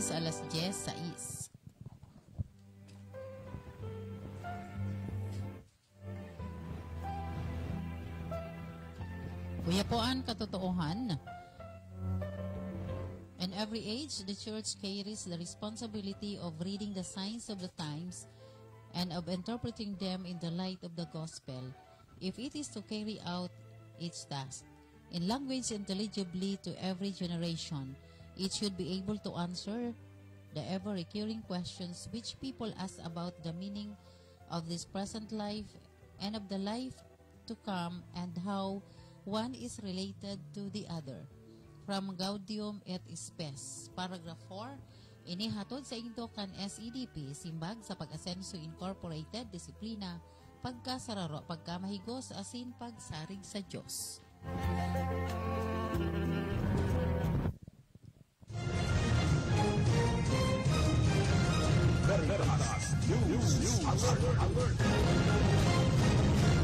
Alas 10:06. Kuya po ang katotoohan. In every age, the church carries the responsibility of reading the signs of the times and of interpreting them in the light of the gospel, if it is to carry out its task. In language intelligibly to every generation, it should be able to answer the ever-recurring questions which people ask about the meaning of this present life and of the life to come and how one is related to the other. From Gaudium et Spes, paragraph 4, inihatod sa inyo kan SEDP, simbag sa Pag-Asenso Incorporated, disiplina, pagkasararo, pagkamahigos, asin pagsarig sa Diyos.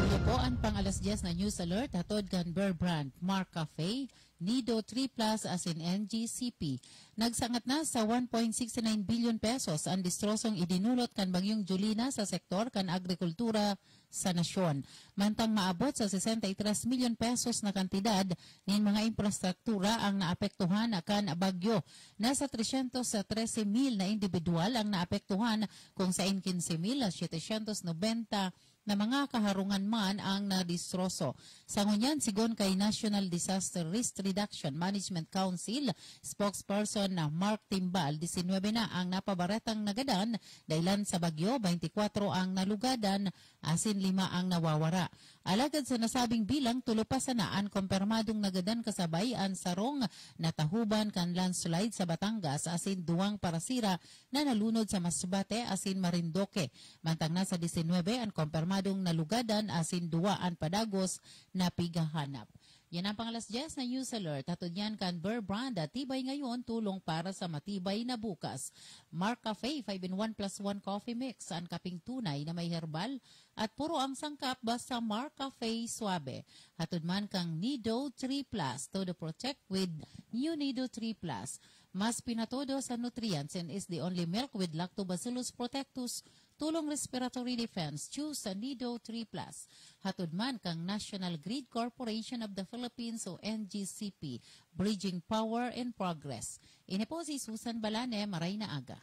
Ito po ang pang-alas 10 na News Alert, hatod kan Bear Brand, Mark Cafe, Nido 3 Plus as in NGCP. Nagsangat na sa 1.69 billion pesos ang distrosong idinulot kan Bagyong Julina sa sektor kan agrikultura sa nasyon. Mantang maabot sa 63 milyon pesos na kantidad ng mga infrastruktura ang naapektuhan kan bagyo. Nasa 313 mil na individual ang naapektuhan kung sa 15,790 na mga kaharungan man ang nadistroso. Sa ngunyan, sigon kay National Disaster Risk Reduction Management Council, spokesperson na Mark Timbal, 19 na ang napabaretang nagadan, dahilan sa bagyo, 24 ang nalugadan, asin 5 ang nawawara. Alagad sa nasabing bilang, tulo pa sanaan kumpirmadong nagadan kasabay ang sarong natahuban kan landslide sa Batangas, asin 2 parasira na nalunod sa Masbate, asin Marindoque. Mantang nasa 19 ang kumpirmadong nalugadan, asin 2 ang padagos na pigahanap. Yan ang pang-alas 10 na News Alert. Hatod yan kan Bear Brand at tibay ngayon, tulong para sa matibay na bukas. Mark Cafe, 5-in-1+1 coffee mix, ang kaping tunay na may herbal at puro ang sangkap basta Mark Cafe Suabe. Hatod man kang Nido 3 Plus, todo protect with new Nido 3 Plus. Mas pinatodo sa nutrients and is the only milk with Lactobacillus protectus, tulong respiratory defense. Choose sa Nido 3 Plus. Hatod man kang National Grid Corporation of the Philippines o NGCP, Bridging Power and Progress. Ini po si Susan Balane, maray na aga.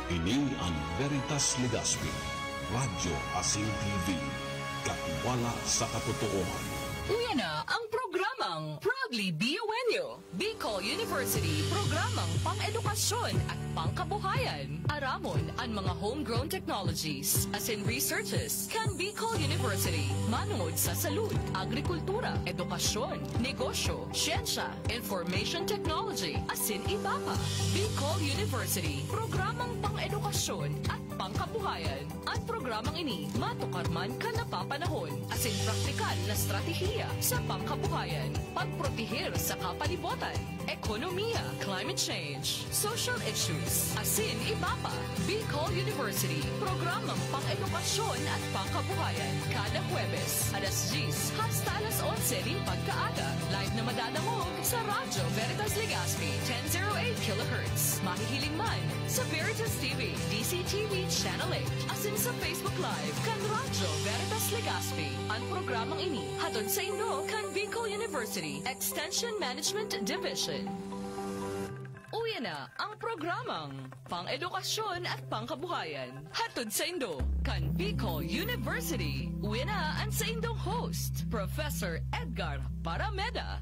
Ini ang Veritas Legazpi, Radyo Asin TV, katwala sa katotohanan. Uyan na ang programang Proudly BUNU, Bicol University, programang pang-edukasyon at pangkabuhayan. Aramon ang mga homegrown technologies as in researches kan Bicol University. Manod sa salud, agrikultura, edukasyon, negosyo, siyensya, information technology, as in iba pa. Bicol University, programang pang-edukasyon at pangkabuhayan. Ang programang ini matukarman ka na papanahon asin praktikal na strategiya sa pangkabuhayan, pagprotehir sa kapalibutan, ekonomiya, climate change, social issues, asin iba pa. Bicol University, programang pang-edukasyon at pangkabuhayan. Kada Huwebes, alas 10 hasta alas 11 rin pagkaaga. Live na madadangog sa Radyo Veritas Legazpi, 1008 kHz. Mahihiling man sa Veritas TV, DCTV Channel 8, asin sa Facebook Live kan Radyo Veritas Legazpi. Ang programang ini hatod sa Indo kan Bicol University Extension Management Division. Uwi na ang programang pang-edukasyon at pangkabuhayan. Hatod sa Indo kan Bicol University. Uwi na ang sa Indong host, Professor Edgar Parameda.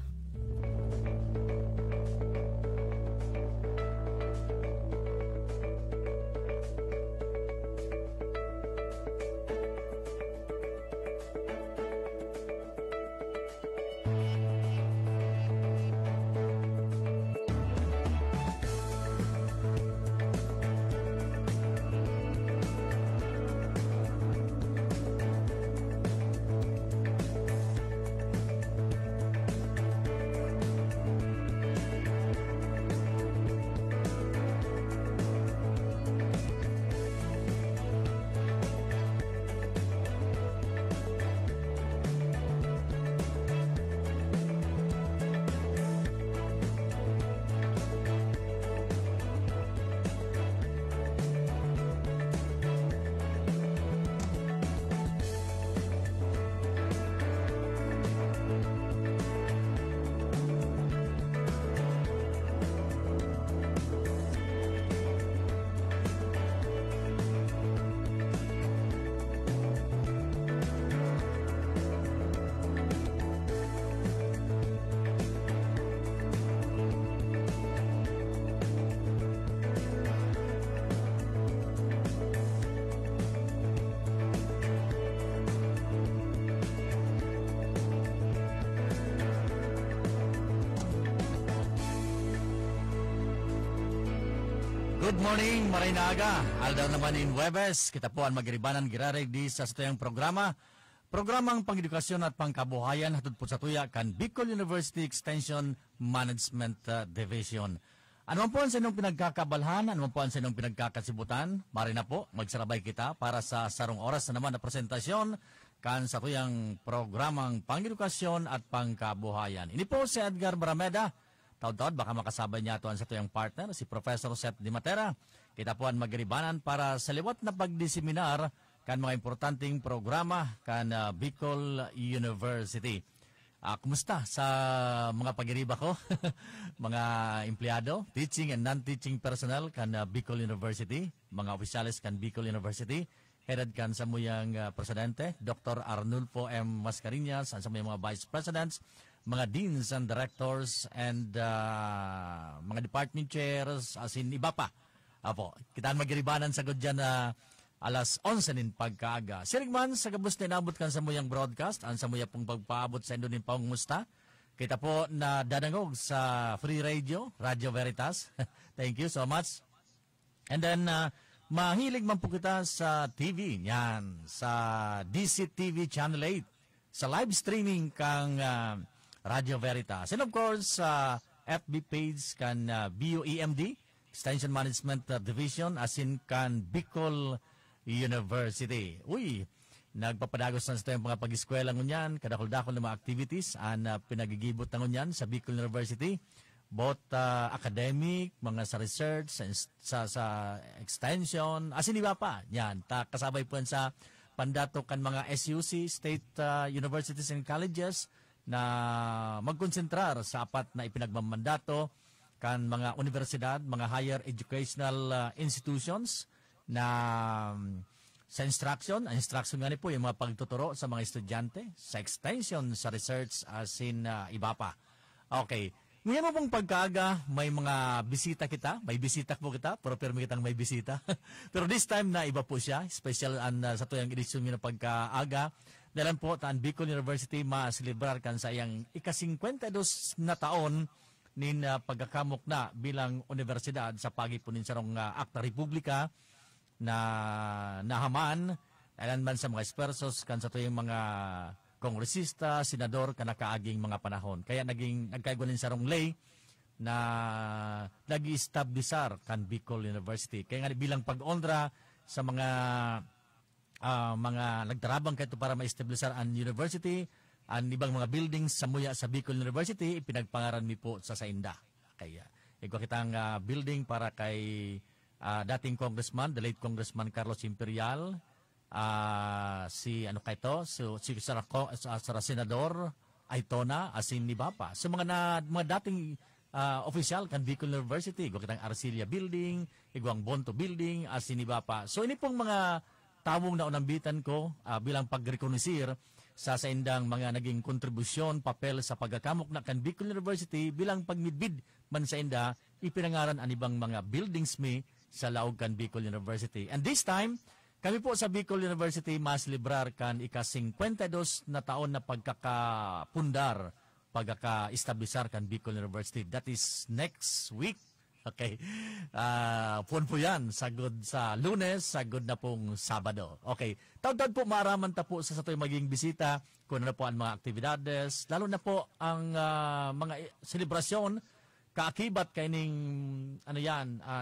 Good morning, Marinaga. Aldaw naman in Huwebes. Kita po ang magiribanan girarig di sa tuyang programa. Programang pang-edukasyon at pangkabuhayan hatod po sa tuya kan Bicol University Extension Management Division. Ano po ang sa inyong pinagkakabalhan, ano po ang sa inyong pinagkakasibutan, marina po, magsarabay kita para sa sarong oras na naman na presentasyon kan sa tuyang programang pang-edukasyon at pangkabuhayan. Ini po si Edgar Barameda. Taod-taod, baka makasabay niya ito sa tuyang partner, si Professor Seth Di Matera. Kita po ang magribanan para sa liwat na pagdiseminar kan mga importanteng programa kan Bicol University. Kumusta sa mga pagiriba ko, mga empleyado, teaching and non-teaching personnel kan Bicol University, mga opisyalis kan Bicol University, headed kan sa muyang presidente, Dr. Arnulfo M. Mascareñas, sa muyang mga vice presidents, mga deans and directors and mga department chairs, as in iba pa. Apo, kitaan magiribanan sa good dyan na alas 11 nin pagkaaga. Sirigman, sa gabos na inabot kan sa muyang broadcast, ang sa muyang pong pagpaabot sa Indo nin pangumusta. Kita po na dadangog sa Free Radio, Radio Veritas. Thank you so much. And then, mahilig man po kita sa TV, yan, sa DCTV Channel 8, sa live streaming kang Radio Veritas. And of course, FB page kan BUEMD, Extension Management Division, as in kan Bicol University. Uy, nagpapadagos na sa mga pag-eskwela ngunyan, kadakol-dakol na mga activities ang pinagigibot na ngunyan sa Bicol University, both academic, mga sa research, sa extension, as in iba pa. Yan, kasabay po sa pandato kan mga SUC, State Universities and Colleges, na magkonsentrar sa apat na ipinagmamandato kan mga universidad, mga higher educational institutions na sa instruction nga ni po yung mga pagtuturo sa mga estudyante, sa extension, sa research, as in iba pa. Okay. Ngayon mo pong pagkaaga, may mga bisita kita, may bisita po kita, pero pirmi kitang may bisita. Pero this time na iba po siya, special sa tuyang edisyon ng pagkaaga. Dahil po, taan Bicol University ma-celebrar kan sa iyang ika-52 na taon nin pagkakamok na bilang universidad sa pagipunin sa rong Akta Republika na nahaman alan man sa mga espersos kan sa tuyong mga kongresista, senador kanakaaging mga panahon. Kaya nagkaigualin sa rong lay na nag-establishar kan Bicol University. Kaya nga bilang pag-ondra sa mga nagtarabang kaito para ma-establishar ang university, ang ibang mga buildings sa muya sa Bicol University, ipinagpangaran mi po sa Sainda. Kaya ikaw kitang building para kay dating congressman, the late Congressman Carlos Imperial, si Senador Aitona asin ni Bapa. So mga dating official kan Bicol University, ikaw kitang Arcilia Building, igwang Bonto Building, asin ni Bapa. So ini pong mga tawong na unambitan ko bilang pag-rekonosir sa indang mga naging kontribusyon, papel sa pagkakamok na kan Bicol University bilang pagmidbid man sa inda, ipinangaran ang ibang mga buildings mi sa laog kan Bicol University. And this time, kami po sa Bicol University mas librar kan ika-52 na taon na pagkakapundar, pagkaka-establisar kan Bicol University. That is next week. Okay. Po yan. Sagod sa Lunes, sagod na pong Sabado. Okay. Taon-taon po maaraman ta po sa satoy maging bisita kung ano po ang mga aktibidades, lalo na po ang mga selebrasyon kaakibat kaining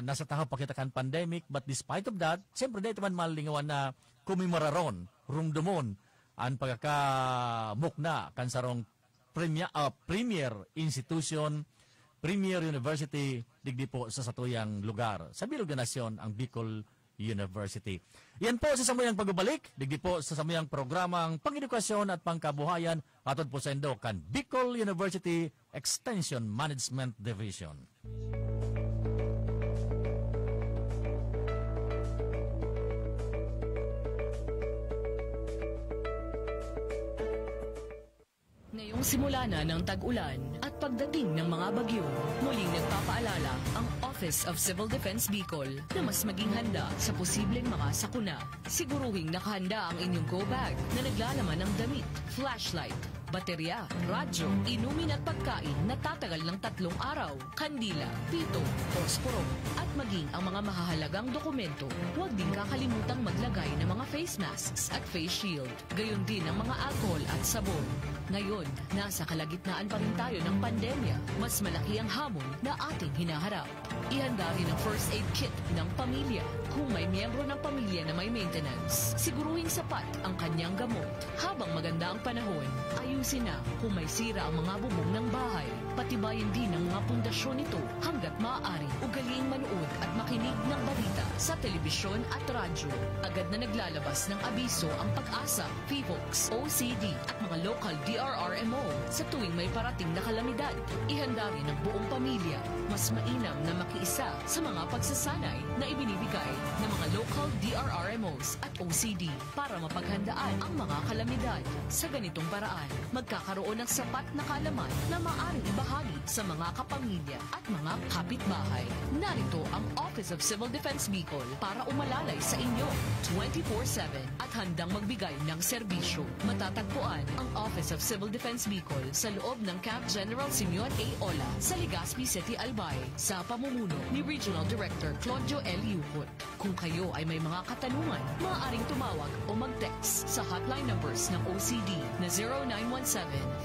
nasa tahaw pakita kan pandemic, but despite of that, siyempre dito man malingawan na kumemoraron, rumdumon ang pagkakamukna kan sarong premier institution, premier university digdi po sa satuyang lugar sa bilog na nasyon ang Bicol University. Yan po sa samuyang pagbabalik, digdi po sa samuyang programang pang-edukasyon at pangkabuhayan atod po sa indo kan Bicol University Extension Management Division. Ngayong simula na ng tag-ulan at pagdating ng mga bagyo, muling nagpapaalala ang Office of Civil Defense Bicol na mas maging handa sa posibleng mga sakuna. Siguruhing nakahanda ang inyong go bag na naglalaman ng damit, flashlight, baterya, radyo, inumin at pagkain na tatagal ng 3 araw, kandila, pito, posporo, at maging ang mga mahahalagang dokumento. Huwag din kakalimutang maglagay ng mga face masks at face shield. Gayon din ang mga alcohol at sabon. Ngayon, nasa kalagitnaan pa rin tayo ng pandemya. Mas malaki ang hamon na ating hinaharap. Ihanda rin ang first aid kit ng pamilya. Kung may miyembro ng pamilya na may maintenance, siguruhing sapat ang kanyang gamot. Habang maganda ang panahon, ayusin na kung may sira ang mga bubong ng bahay. Patibayin din ang mga pundasyon nito hanggat maaari. Ugaliing manood at makinig ng balita sa telebisyon at radyo. Agad na naglalabas ng abiso ang Pag-asa, PHOX, OCD at mga local DRRMO sa tuwing may parating na kalamidad. Ihanda rin ang buong pamilya. Mas mainam na makiisa sa mga pagsasanay na ibinibigay ng mga local DRRMOs at OCD para mapaghandaan ang mga kalamidad. Sa ganitong paraan, magkakaroon ng sapat na kaalaman na maaaring ibahagi sa mga kapamilya at mga kapitbahay. Narito ang Office of Civil Defense Bicol para umalalay sa inyo 24/7 at handang magbigay ng serbisyo. Matatagpuan ang Office of Civil Defense Bicol sa loob ng Camp General Simeon A. Ola sa Legazpi City, Albay sa pamumuno ni Regional Director Claudio L. Yucot. Kung kayo ay may mga katanungan, maaaring tumawag o mag-text sa hotline numbers ng OCD na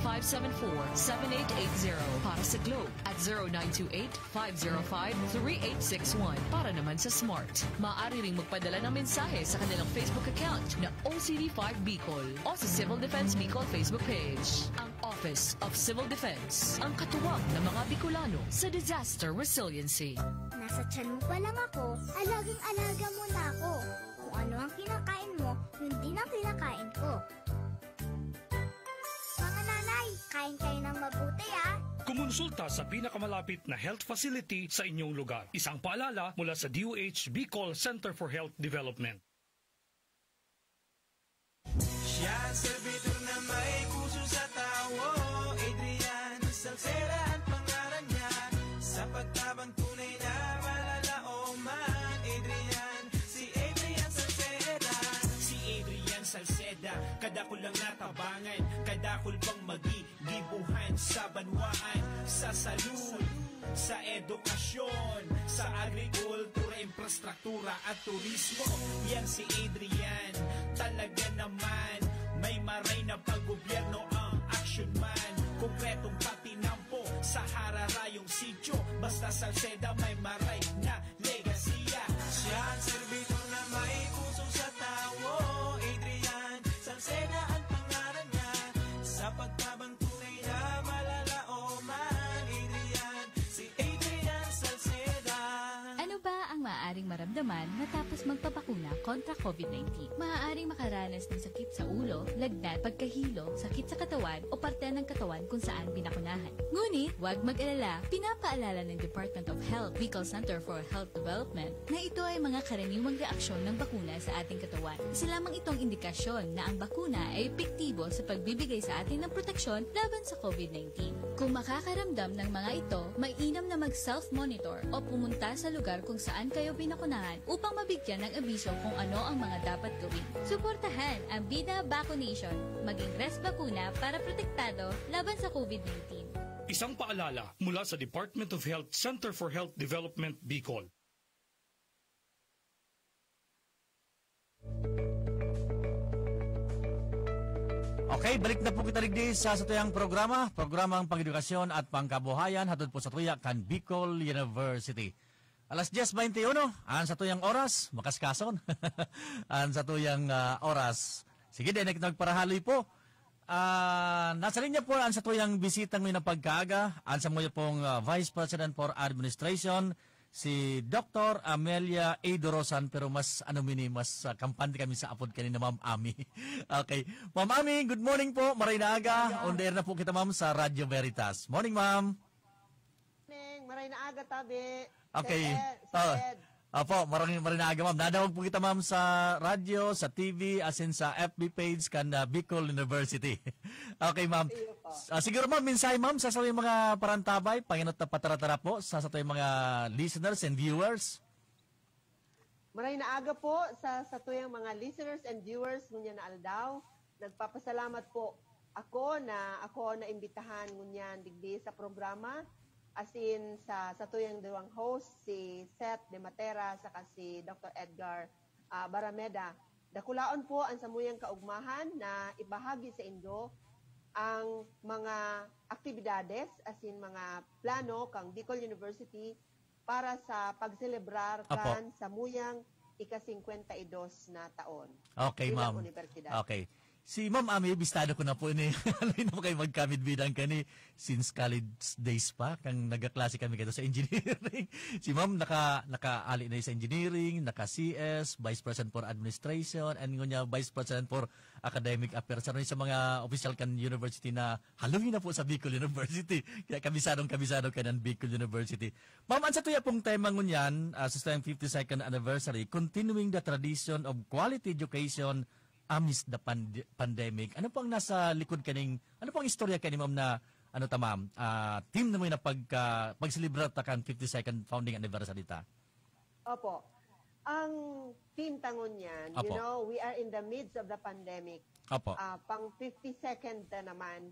0917-574-7880 para sa Globe at 0928-505-3861 para naman sa Smart. Maaari ring magpadala ng mensahe sa kanilang Facebook account na OCD5 Bicol o sa Civil Defense Bicol Facebook page. Ang Office of Civil Defense, ang katuwang ng mga Bicolano sa disaster resiliency. Nasa tiyan mo pa lang ako, alagang-alaga mo na ako. Kung ano ang kinakain mo, yun din ang kinakain ko. Mga nanay, kain kayo ng mabuti ah. Kumonsulta sa pinakamalapit na health facility sa inyong lugar. Isang paalala mula sa DOH Bicol Center for Health Development. Siya ang servidor na may puso sa tao, Adrian Salceda ang pangalan niya. Sa pagtabang tunay na malalaoman, si Adrian Salceda. Si Adrian Salceda, kadakol lang natabangan, kadakol pang magigibuhan sa banwaan, sa salud, sa edukasyon, sa agrikultura, infrastruktura at turismo. Yan si Adrian, talaga naman may maray na paggobyerno ang action man. Konkretong patinampo sa hararayong sityo, basta Salceda may maray na legasiya. Siya ang servidor na may puso sa tao, Adrian Salceda ang pangalan niya, sa pagtabang tunay na malalaoman, Adrian, si Adrian Salceda. Ano ba ang maaaring maramdaman matapos magpapakuna kontra COVID-19? Maaaring makaranas ng sakit sa ulo, lagnat, pagkahilo, sakit sa katawan o parte ng katawan kung saan binakunahan. Ngunit, huwag mag-alala, pinapaalala ng Department of Health, Bicol Center for Health Development na ito ay mga karaniwang reaksyon ng bakuna sa ating katawan. Isa lamang itong indikasyon na ang bakuna ay epektibo sa pagbibigay sa atin ng proteksyon laban sa COVID-19. Kung makakaramdam ng mga ito, mainam na mag-self-monitor o pumunta sa lugar kung saan kayo binakunahan upang mabigyan ng abiso kung ano ang mga dapat gawin. Suportahan ang Bida Vaccination, maging rest bakuna para protektado laban sa COVID-19. Isang paalala mula sa Department of Health, Center for Health Development, Bicol. Okay, balik na po kita rigdi sa satuyang programang pang-edukasyon at pangkabuhayan hatod po sa tuya kan Bicol University. Alas 10:21, ang satuyang oras, makaskason. Ang satuyang oras. Sige din, nagparahaloy po. Nasa linya po ang satuyang bisitang ngayon na pagkaaga. Ang sa mga pong Vice President for Administration, si Dr. Amelia A. Dorosan, pero mas kampante kami sa apod kanina, Ma'am Ami. Okay. Ma'am Ami, good morning po. Maray na aga. On the air na po kita, Ma'am, sa Radio Veritas. Morning, Ma'am. Morning. Maray na aga, tabi. Okay. Sed. Opo, maraming aga, Ma'am. Nadawag po kita, Ma'am, sa radio, sa TV, as in sa FB page kan Bicol University. Okay, Ma'am. Siguro, Ma'am, minsay, Ma'am, sa yung mga parantabay, panginot na patara-tara po sa yung mga listeners and viewers. Maray na aga po sa tuyang mga listeners and viewers ngunya na aldaw. Nagpapasalamat po ako na imbitahan ngunyan digdi sa programa. As in sa tuyang dalawang host, si Seth De Matera saka si Dr. Edgar Barameda. Dakulaon po ang samuyang kaugmahan na ibahagi sa Indo ang mga aktibidades, as in mga plano kang Bicol University para sa pagselebrar kan samuyang ika-52 na taon. Okay, Ma'am. Okay. Si Ma'am Ami, bistado ko na po ini. Ano mo kayo magkamid bidang kani since college days pa, kang nagaklase kami kayo sa engineering. Si Ma'am naka-ali na sa engineering, naka-CS, Vice President for Administration, and ngunya Vice President for Academic Affairs. Ano sa mga official kan university na haluhin na po sa Bicol University. Kaya kabisado ka ng Bicol University. Ma'am, ang sa tuya pong tema ngunyan, sa 52nd anniversary, continuing the tradition of quality education amidst the pandemic. Ano pang nasa likod kaning, ano pang istorya kaning, Ma'am, na ma'am, team na mo na pag-celebrate kan 52nd founding anniversary ta? Opo. Ang team tangon yan, Opo. you know, we are in the midst of the pandemic. Opo. Pang 52nd na naman,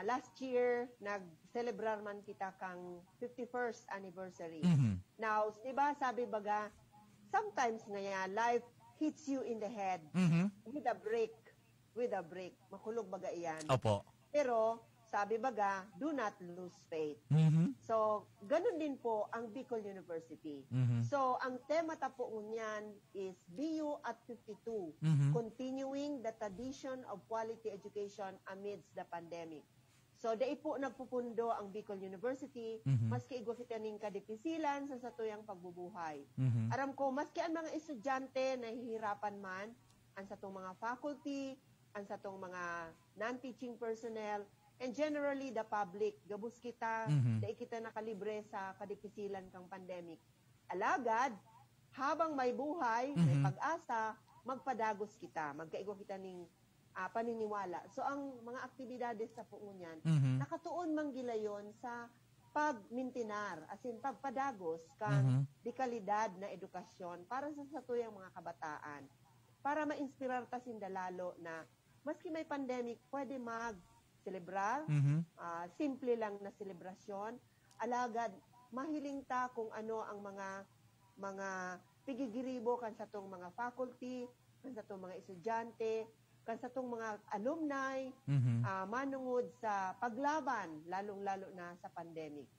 last year, nag-celebrar man kita kang 51st anniversary. Mm-hmm. Now, di ba sabi baga, sometimes nga life hits you in the head with a break. Makulog baga iyan. Opo. Pero, sabi baga, do not lose faith. So, ganun din po ang Bicol University. So, ang tema tapo niyan is BU at 52, continuing the tradition of quality education amidst the pandemic. So, dai po nagpupundo ang Bicol University, maski igwa kita ning kadipisilan sa satuyang pagbubuhay. Aram ko, maski ang mga estudyante nahihirapan man, ang satong mga faculty, ang satong mga non-teaching personnel, and generally the public, gabus kita, dai kita nakalibre sa kadipisilan kang pandemic. Alagad, habang may buhay, may pag-asa, magpadagos kita, magkaigwa kita ning paniniwala. So, ang mga aktibidades sa puunyan, nakatuon manggilayon sa pagmintinar, as in pagpadagos kang di kalidad na edukasyon para sa satuyang mga kabataan, para ma-inspirar ta sindalalo na maski may pandemic, pwede mag-celebrar, simple lang na selebrasyon. Alagad, mahiling ta kung ano ang mga pigigiribo kan sa tong mga faculty, kan sa tong mga estudyante, kan sa tong mga alumni, manungod sa paglaban, lalong-lalo na sa pandemic.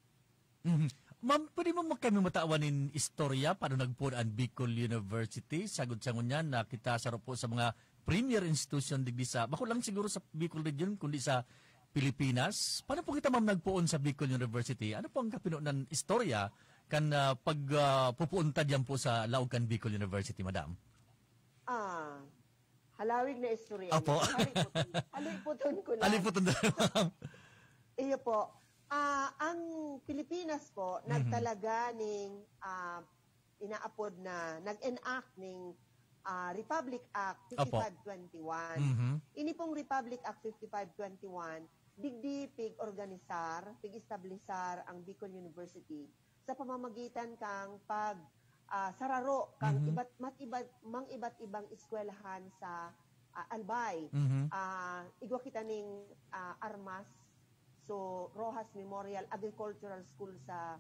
Ma'am, pwede mo kami mataawanin istorya paano nagpuan ang Bicol University? Sagod sa ngunyan na kita saro po sa mga premier institution digdi sa, bako lang siguro sa Bicol region, kundi sa Pilipinas. Paano po kita ma'am nagpuon sa Bicol University? Ano po ang kapinunan istorya kan pagpupunta diyan po sa Laucan Bicol University, madam? Halawig na istorya. Apo. Haliputon ko lang. Haliputon na, ma'am. Iyo po. Ang Pilipinas po, nagtalaga ning inaapod na, nag-enact ning Republic Act 5521. Ini pong Republic Act 5521, digdi pig-organisar, pig-establisar ang Bicol University sa pamamagitan kang sararo kang iba't ibang eskwelahan sa Albay. Igwa kita ning Armas, so Rojas Memorial Agricultural School sa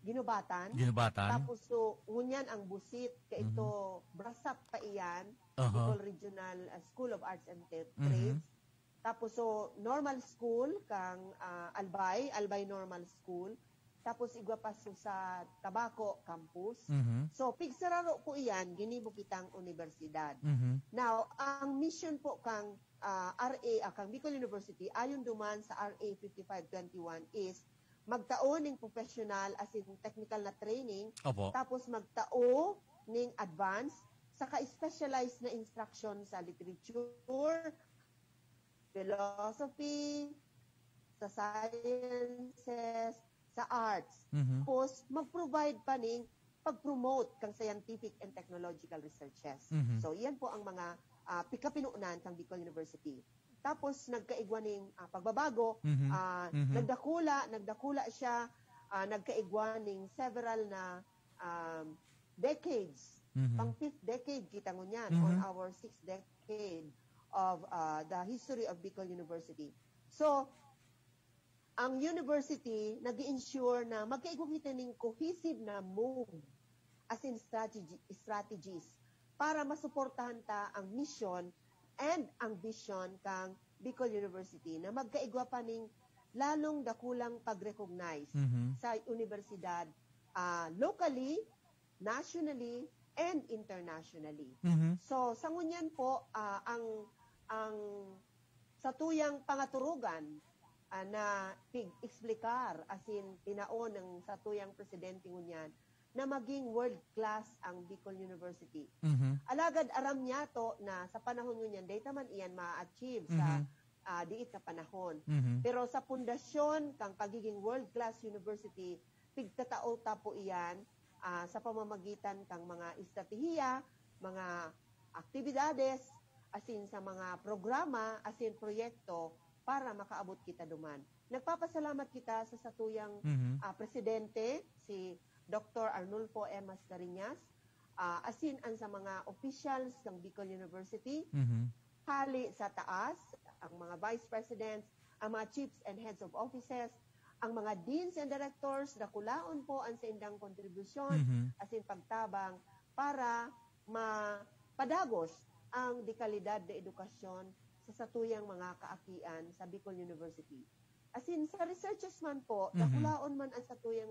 Ginubatan. Tapos so ngunyan ang Busit kay ito Brasap pa iyan, Bicol Regional School of Arts and Trades. Tapos so normal school kang Albay Normal School. Tapos igwa pa so sa Tabaco Campus. So pigsararo po iyan ginibo kitang universidad. Now, ang mission po kang kang Bicol University ayon duman sa RA 5521 is magtao ning professional as in technical na training. Opo. Tapos magtao ning advanced saka specialized na instruction sa literature, philosophy, sa sciences, sa arts. Tapos mag-provide pa ning pag-promote kang scientific and technological researches. So yan po ang mga pikapinuunan kang Bicol University. Tapos nagkaigwa ning pagbabago, nagdakula siya, nagkaigwa ning several na decades. Pang 5th decade kita ngunyan on our 6th decade of the history of Bicol University. So ang university nag-ensure na magkaigwa kita ning cohesive na move as in strategies para masuportahan ta ang mission and ang vision kang Bicol University na magkaigwa pa ning lalong dakulang pag-recognize sa universidad locally, nationally, and internationally. So sa ngunyan po ang sa tuyang pangaturugan na pig-explicar as in tinaon ng sa tuyang presidente ngunyan na maging world-class ang Bicol University. Alagad aram niya to na sa panahon ngunyan, data man iyan ma-achieve sa diit na panahon. Pero sa pundasyon kang pagiging world-class university, pigtatao ta po iyan sa pamamagitan kang mga estratehiya, mga aktibidades, asin sa mga programa, asin proyekto para makaabot kita duman. Nagpapasalamat kita sa satuyang presidente, si Dr. Arnulfo M. Mascareñas, asin an sa mga officials ng Bicol University, hali sa taas, ang mga vice presidents, ang mga chiefs and heads of offices, ang mga deans and directors, dakulaon po ang sa indang kontribusyon, asin pagtabang para mapadagos ang dekalidad de edukasyon sa satuyang mga kaakian sa Bicol University. Asin sa researchers man po, dakulaon man ang satuyang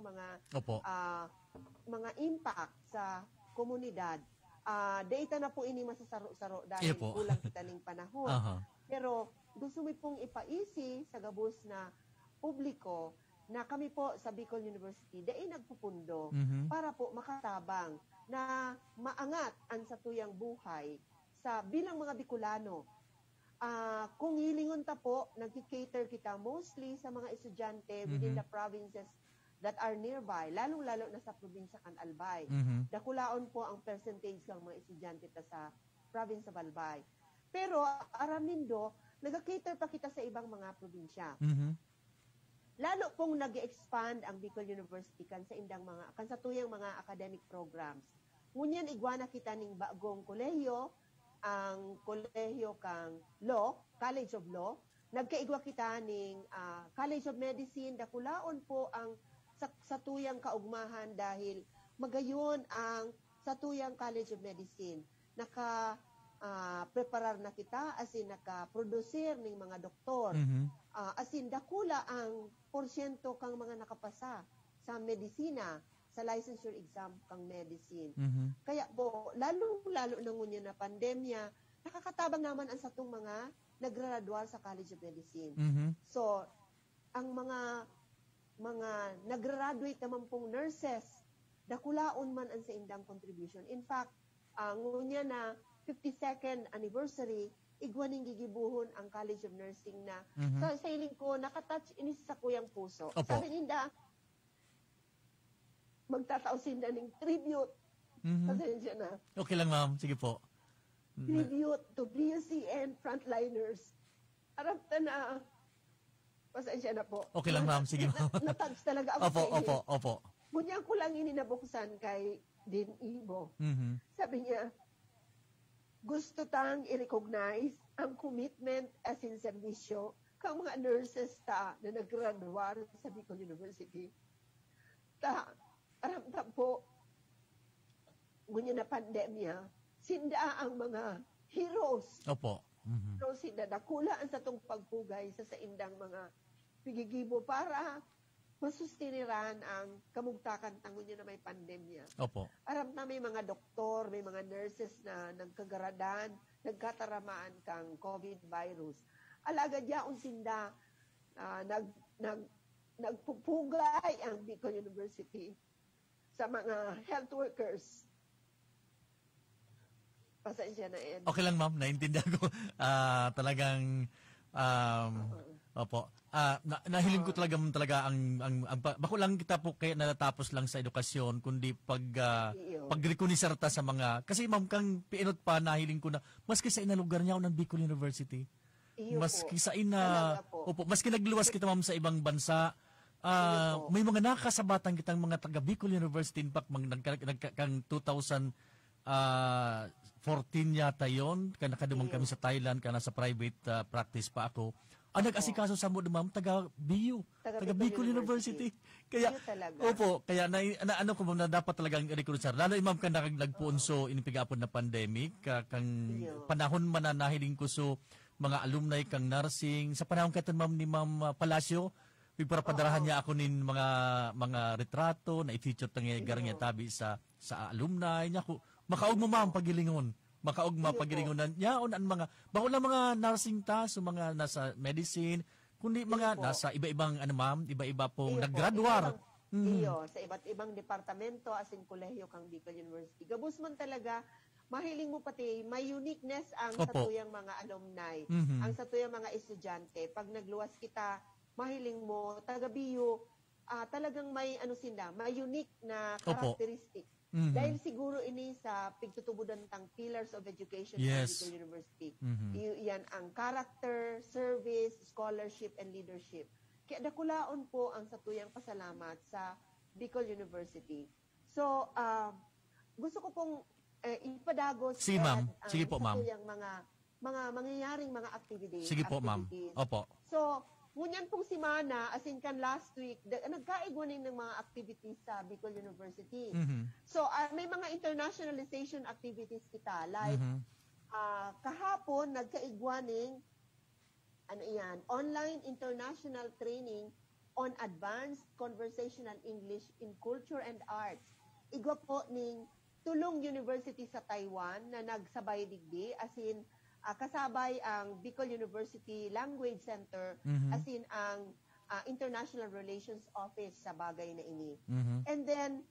mga impact sa komunidad. Data na po ini masasaro-saro dahil kulang kita ning panahon. Pero gusto mo pong ipaisi sa gabos na publiko na kami po sa Bicol University dahil nagpupundo para po makatabang na maangat ang satuyang buhay sa bilang mga Bicolano. Kung hilingon ta po, nag-cater kita mostly sa mga estudyante within the provinces that are nearby, lalong-lalo na sa probinsya kan Albay. Dakulaon po ang percentage ng mga estudyante ta sa province of Albay. Pero aramindo, nag-cater pa kita sa ibang mga probinsya. Lalo pong nag-expand ang Bicol University kan sa tuyang mga academic programs. Ngunyan igwana kita ning bagong kolehiyo, ang kolehiyo kang Law, College of Law, nagkaigwa kita ning College of Medicine, dakulaon po ang sa tuyang kaugmahan dahil magayon ang sa tuyang College of Medicine. Preparar na kita, as in naka-producer ng mga doktor. As in dakula ang porsyento kang mga nakapasa sa medisina, sa licensure exam kang medicine. Kaya po, lalo na ngunya na pandemya, nakakatabang naman ang satong mga naggraduar sa College of Medicine. So, ang mga nag-graduate naman pong nurses, dakulaon man ang sa indang contribution. In fact, ngunya na 52nd anniversary, igwaning gigibuhon ang College of Nursing na sa hiling ko, nakatouch inis sa kuyang puso. Opo. Sabi ninda, magtatausin na ng tribute. Pasensya na. Okay lang, ma'am. Sige po. Tribute to BUCN frontliners. Arap na pasensya na po. Okay lang, ma'am. Sige, ma'am. Natouch talaga ako Opo. Ngunyan ko lang ininabuksan kay Din Ibo. Sabi niya, gusto tang i-recognize ang commitment as in serbisyo kang mga nurses na nag-graduar sa Bicol University. Aram po, ngunyan na pandemya, sinda ang mga heroes. Opo. So, sinda nakulaan sa itong pagpugay sa indang mga pigigibo para masustiniran ang kamugtakan tangon nyo na may pandemya. Opo. Aram na may mga doktor, may mga nurses na nagkagaradan, nagkataramaan kang COVID virus. Alaga diyaon sinda, nagpupugay ang Bicol University sa mga health workers. Pasensya na, Ed. Okay lang, ma'am. Naintindihan ko. Talagang, opo. Nahiling ko talaga ang bako lang kita po kaya natatapos lang sa edukasyon, kundi pagrekoniserta sa mga, kasi ma'am, kang piinot pa, nahiling ko na, maski sa inalugar niya ng Bicol University, maski sa maski nagluwas kita, ma'am, sa ibang bansa, may mga nakasabatan kitang mga taga Bicol University, in fact, kang 2014 yata yun, nakadumang kami sa Thailand, nasa private practice pa ako. Nag-asikaso sa mo, ma'am, taga Bicol University. Kaya, opo, kaya ano ko, ma'am, na dapat talagang recruiter. Lalo, ma'am, ka nagpuon so inipigapon na pandemic, kang panahon man na nahiling ko so mga alumni kang nursing. Sa panahon katan, ma'am, ni Ma'am Palacio, pagparapadarahan niya ako nin mga retrato na i-feature garang niya tabi sa alumni niya ko. Makaugma, ma'am, pagilingon. Pagilingon na niya ang mga bako lang mga nursing so mga nasa medicine, kundi mga nasa iba-ibang ma'am, iba-iba pong naggraduar. Sa iba't ibang departamento as in kolehiyo kang Bicol University. Gabus man talaga, mahiling mo pati, may uniqueness ang satuyang mga alumni, ang satuyang mga estudyante. Pag nagluwas kita, mahiling mo, taga-BU, talagang may may unique na characteristic. Dahil siguro ini sa pigtutubudan tang pillars of education ng Bicol University. Yan ang character, service, scholarship, and leadership. Kaya dakulaon po ang satuyang pasalamat sa Bicol University. So, gusto ko pong ipadagos sige, ma'am. Sige po, ma'am. Mga mangyayaring mga activities. Sige po, ma'am. Opo. So, ngunyan pong si Mana, as in kan last week, nagkaigwanin ng mga activities sa Bicol University. So, may mga internationalization activities kita. Like, kahapon, nagkaigwaning, online international training on advanced conversational English in culture and arts. Igwa po ning Tulong University sa Taiwan na nagsabay digdi, as in, kasabay ang Bicol University Language Center, as in ang International Relations Office sa bagay na ini. And then,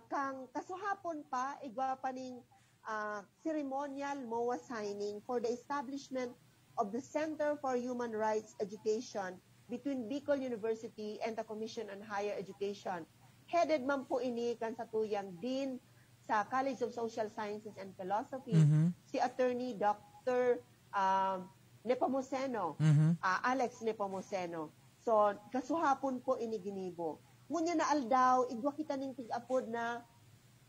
kang kasuhapon pa, igwa pa ning ceremonial MOA signing for the establishment of the Center for Human Rights Education between Bicol University and the Commission on Higher Education. Headed man po ini kan sa tuyang Dean sa College of Social Sciences and Philosophy, si Attorney Dr. Nepomuceno, Alex Nepomuceno. So, kasuhapon po ini ginibo. Ngunya na aldaw, igwa kita ning tig-apod na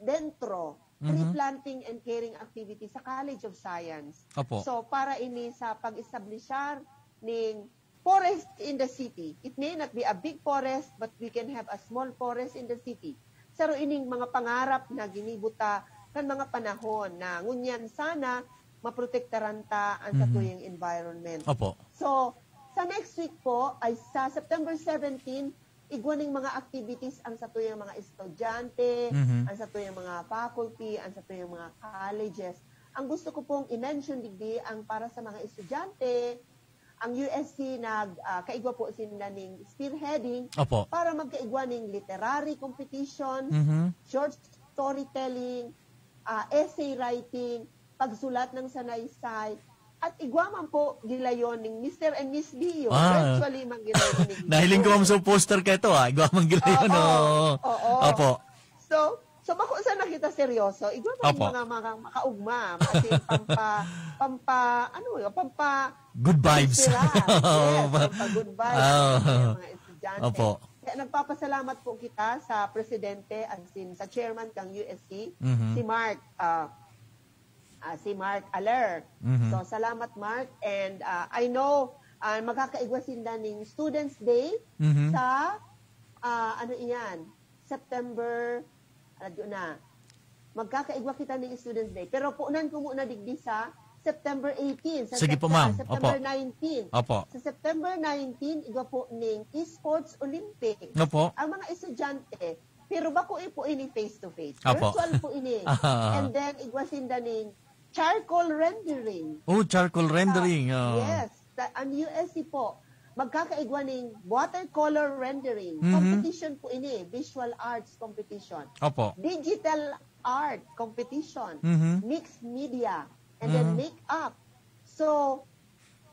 dentro tree planting and caring activity sa College of Science. Opo. So para ini sa pag-establishar ning forest in the city. It may not be a big forest, but we can have a small forest in the city. Saro ining mga pangarap na ginibuta kan mga panahon na ngunyan sana maprotektaran ta ang sa tuyang environment. Opo. So, sa next week po ay sa September 17, igwaning mga activities ang sa tuyang mga estudyante, ang sa tuyang mga faculty, ang sa tuyang mga colleges. Ang gusto ko pong i-mention digdi ang para sa mga estudyante, ang USC kaigwa po sila ning spearheading Opo. para magkaigwa ning literary competition, short storytelling, essay writing, pagsulat ng sanaysay, at igwa man po gilayon ning Mr. and Miss Bio. Virtually man gilayon ning Nahiling ko sa poster ka ito, igwa man gilayon. Oo. Opo. So bako sa nakita seryoso, igwa man mga makaugma, kasi pampa good vibes. Yes, pampa good vibes mga estudyante. Opo. Kaya nagpapasalamat po kita sa presidente at sa chairman kang USC, si Mark Aller. So salamat Mark, and I know magkakaigwa sila ning Students Day sa September magkakaigwa kita ning Students Day. Pero puunan ko muna digdi sa September 18. Sige po, ma'am. September Opo. 19. Opo. Sa September 19, igwa po ning Esports Olympics. Opo. Ang mga estudyante, pero bako po ini face-to-face. Opo. Virtual po ini. And then, igwa sinda ning charcoal rendering. Charcoal rendering. Yes. Ang USC po, magkakaigwa ning watercolor rendering. Competition po ini. Visual arts competition. Opo. Digital art competition. Mixed media. And then make-up. So,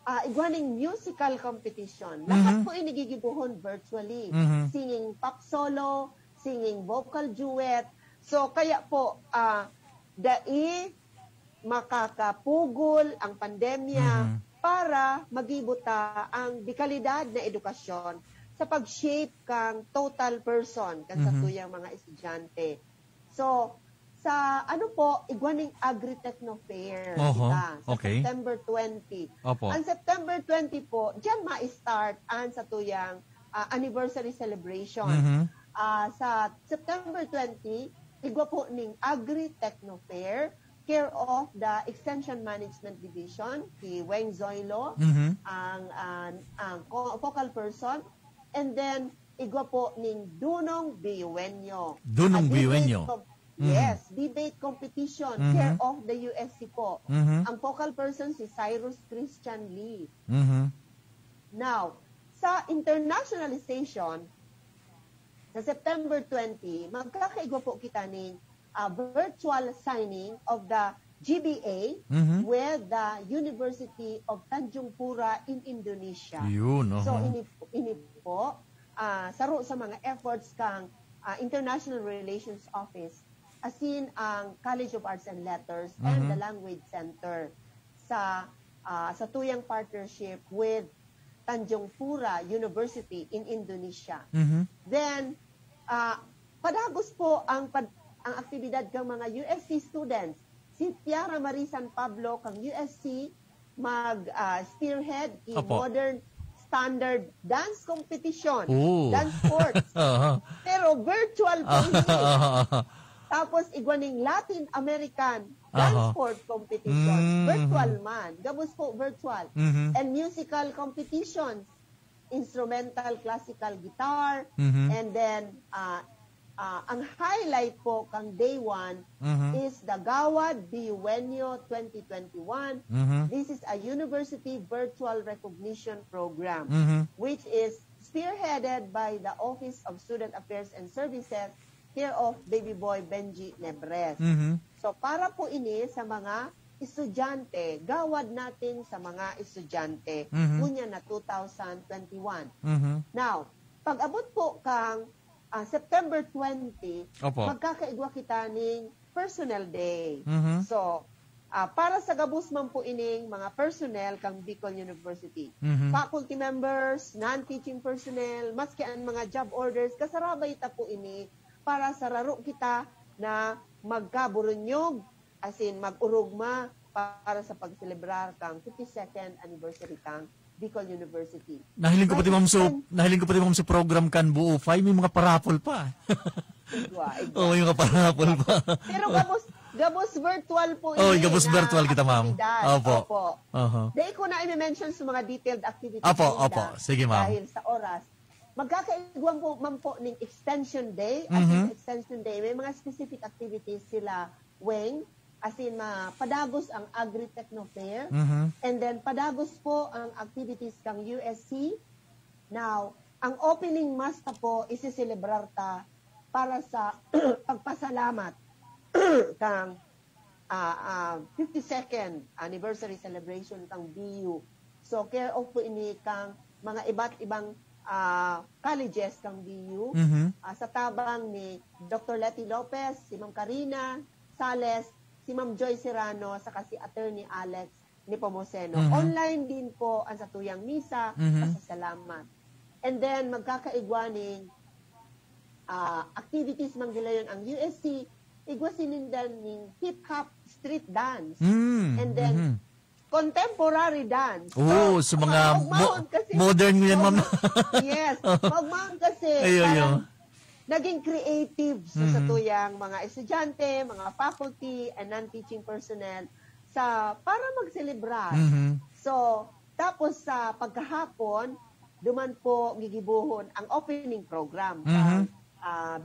igwa ning musical competition. Lahat po ini gigibuhon virtually. Singing pop solo, singing vocal duet. So, kaya po, makakapugol ang pandemya para magibuta ang dekalidad na edukasyon sa pag-shape kang total person kan sa tuyang mga estudyante. So, sa igwaning Agri-Techno Fair sa September 20. Opo. Ang September 20 po, diyan ma-start ang sa tuyang anniversary celebration. Sa September 20, igwa po ning Agri-Techno Fair, care of the Extension Management Division, si Weng Zoilo, ang focal person, and then igwa po ning Dunong Biuenyo. Dunong Biuenyo. Yes, debate competition, care of the USC po. Ang focal person si Cyrus Christian Lee. Now, sa internationalization, sa September 20, magkakaigwa po kita ng virtual signing of the GBA with the University of Tanjung Pura in Indonesia. So, ini po, saro sa mga efforts kang International Relations Office, asin ang College of Arts and Letters and the Language Center sa tuyang partnership with Tanjung Pura University in Indonesia. Then, padagos po ang aktibidad kang mga USC students. Si Tiara Marisan Pablo kang USC spearhead in modern standard dance competition, dance sports. Pero virtual po hindi. Tapos igwaning Latin American dance sport competition, virtual man. Gabos po virtual. And musical competitions, instrumental classical guitar, and then ang highlight po kang day 1 is the Gawad Biuenyo 2021. This is a university virtual recognition program which is spearheaded by the Office of Student Affairs and Services, care of Baby Boy Benji Nebres. So para po ini sa mga estudyante, gawad natin sa mga estudyante, kunya na 2021. Now, pag-abot po kang September 20, magkakaigwa kita ning Personnel Day. So, para sa gabus man po ining mga personnel kang Bicol University. Faculty members, non-teaching personnel, maski ang mga job orders, kasarabay ta po ini para sa raro kita na magkaburunyog, as in mag-urugma para sa pagselebrar kang 52nd anniversary kang Bicol University. Nahiling ko pati ma'am sa program kan buo 5 may mga parapol pa. Oh, yung mga parapol pa. Pero gabos virtual po oh, gabos virtual kita ma'am. Opo. Dahil ko na i-mention sa mga detailed activities. Opo. Sige ma'am. Dahil sa oras. Magkakaigwan po ma'am po ng extension day. As in extension day, may mga specific activities sila Weng. As in, padagos ang Agri-Techno Fair. And then, padagos po ang activities kang USC. Now, ang opening masta po isi-celebrar ta para sa pagpasalamat kang 52nd anniversary celebration kang BU. So, care of po ini kang mga iba't ibang colleges kang BU. Sa tabang ni Dr. Letty Lopez, si Ma'am Karina Sales, si Ma'am Joy Serrano, saka si Attorney Alex Nepomuceno. Online din po ang satuyang misa, pasasalamat. And then, magkakaigwaning activities manggilayon ang USC, igwasinindan ng hip-hop street dance. And then, contemporary dance. Oh, so mga modern yan, ma'am. Yes. Magmahon kasi. Parang, naging creative sa tuyang mga estudyante, mga faculty, and non-teaching personnel para mag-celebrar. So, tapos sa pagkahapon, duman po gigibuhon ang opening program ng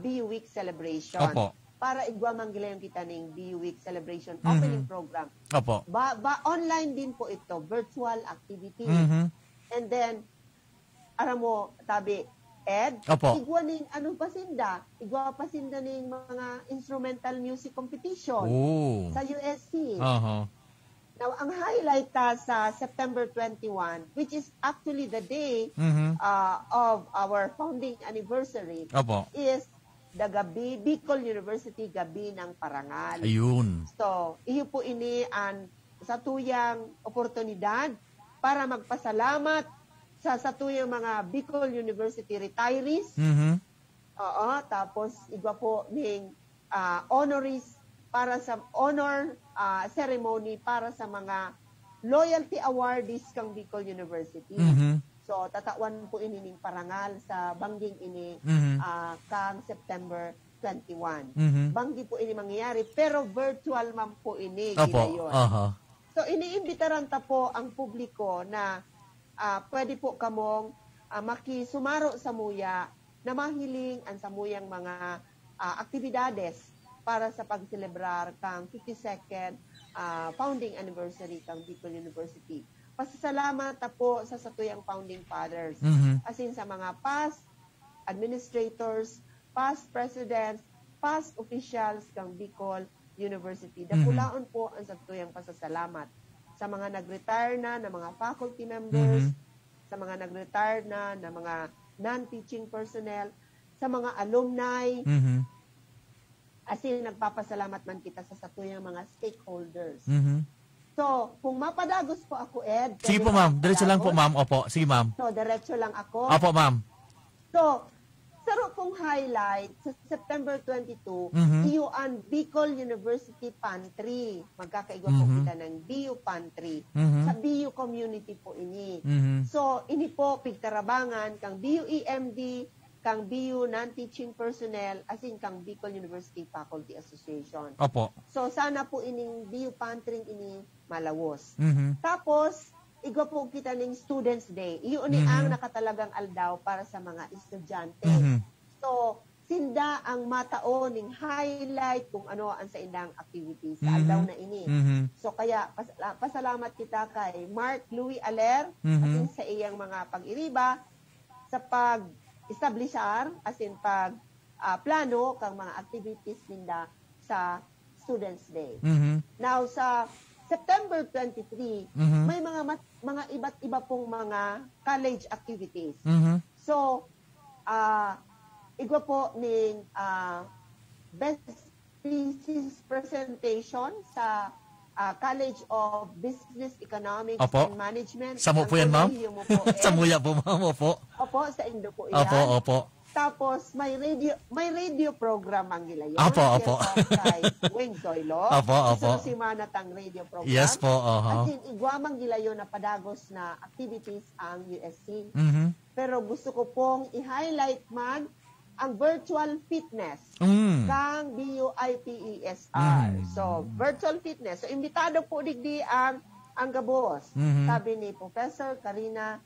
BU Week Celebration. Opo. Para igwa manggilayon kita ng BU Week Celebration opening program. Opo. Online din po ito, virtual activity. And then, aram mo, tabi, Ed, igwa ning igwa pasinda ning mga instrumental music competition sa USC. Now, ang highlight sa September 21, which is actually the day of our founding anniversary, is the Gabi, Bicol University Gabi ng Parangal. Ayun. So, iyo po ini ang satuyang oportunidad para magpasalamat sa tuyang mga Bicol University retirees. Tapos igwa po ning honoris para sa honor ceremony para sa mga loyalty awardees kang Bicol University. So tatawan po ini ning parangal sa bangging ini kang September 21. Banggi po ini mangyayari pero virtual man po ini gidayon. So iniimbitaran ta po ang publiko na pwede po kamong makisumaro sa muya na mahiling ang samuyang mga aktibidades para sa pagselebrar kang 52nd founding anniversary kang Bicol University. Pasasalamat ta po sa satuyang founding fathers. As in sa mga past administrators, past presidents, past officials kang Bicol University. Dakulaon po ang satuyang pasasalamat sa mga nag-retire na mga faculty members, sa mga nag-retire na mga non-teaching personnel, sa mga alumni, as in nagpapasalamat man kita sa satuyang mga stakeholders. So, kung mapadagos po ako, Ed. Sige po, ma'am. Diretso lang po, ma'am. Opo. Sige, ma'am. So, diretso lang ako. Opo, ma'am. So, saro pong highlight sa September 22, iyo ang Bicol University Pantry. Magkakaigwa po kita ng BU Pantry. Sa BU community po ini. So, ini po pigtarabangan kang BU EMD, kang BU non-teaching personnel, as in kang Bicol University Faculty Association. Opo. So, sana po ining BU Pantry ini malawos. Tapos, igwa po kita ng Students Day. Iyon ang nakatalagang aldaw para sa mga estudyante. So, sinda ang matao ning highlight kung ano ang sa indang activities sa aldaw na ini. So, kaya pasalamat kita kay Mark Louis Aler asin sa iyang mga pag-iriba sa pag-establishar asin plano kang mga activities ninda sa Students Day. Now, sa September 23, may mga iba't iba pong mga college activities. So, igwa po ning best thesis presentation sa College of Business Economics and Management. Samo po yan, ma'am? Samuya po, ma'am. Opo. Opo, sa Indo po yan. Opo. Tapos may radio program ang gilayon. Opo. Kay Weng Zoilo. Opo. Si manatang radio program. Yes po, At igwamang gilayon na padagos na activities ang USC. Pero gusto ko pong i-highlight man ang virtual fitness kang BUIPESR. So, virtual fitness. So, imbitado po digdi ang gabos. Sabi ni Professor Karina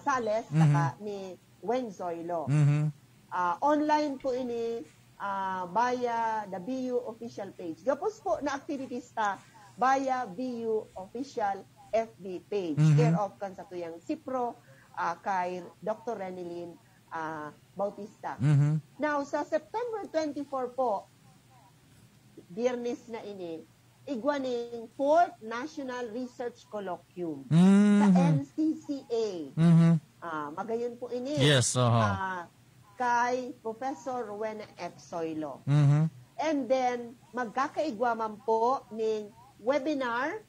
Sales saka ni Weng Zoilo. Online po ini via the BU official page. Gapos po na activities ta via BU official FB page. Care of kan sa tuyang Cipro kay Dr. Renilyn Bautista. Now, sa September 24 po, Biyernes na ini, igwaning 4th National Research Colloquium sa NCCA. Magayon po ini. Yes, kay Professor Rowena F. Zoilo. And then, magkakaigwaman po ng webinar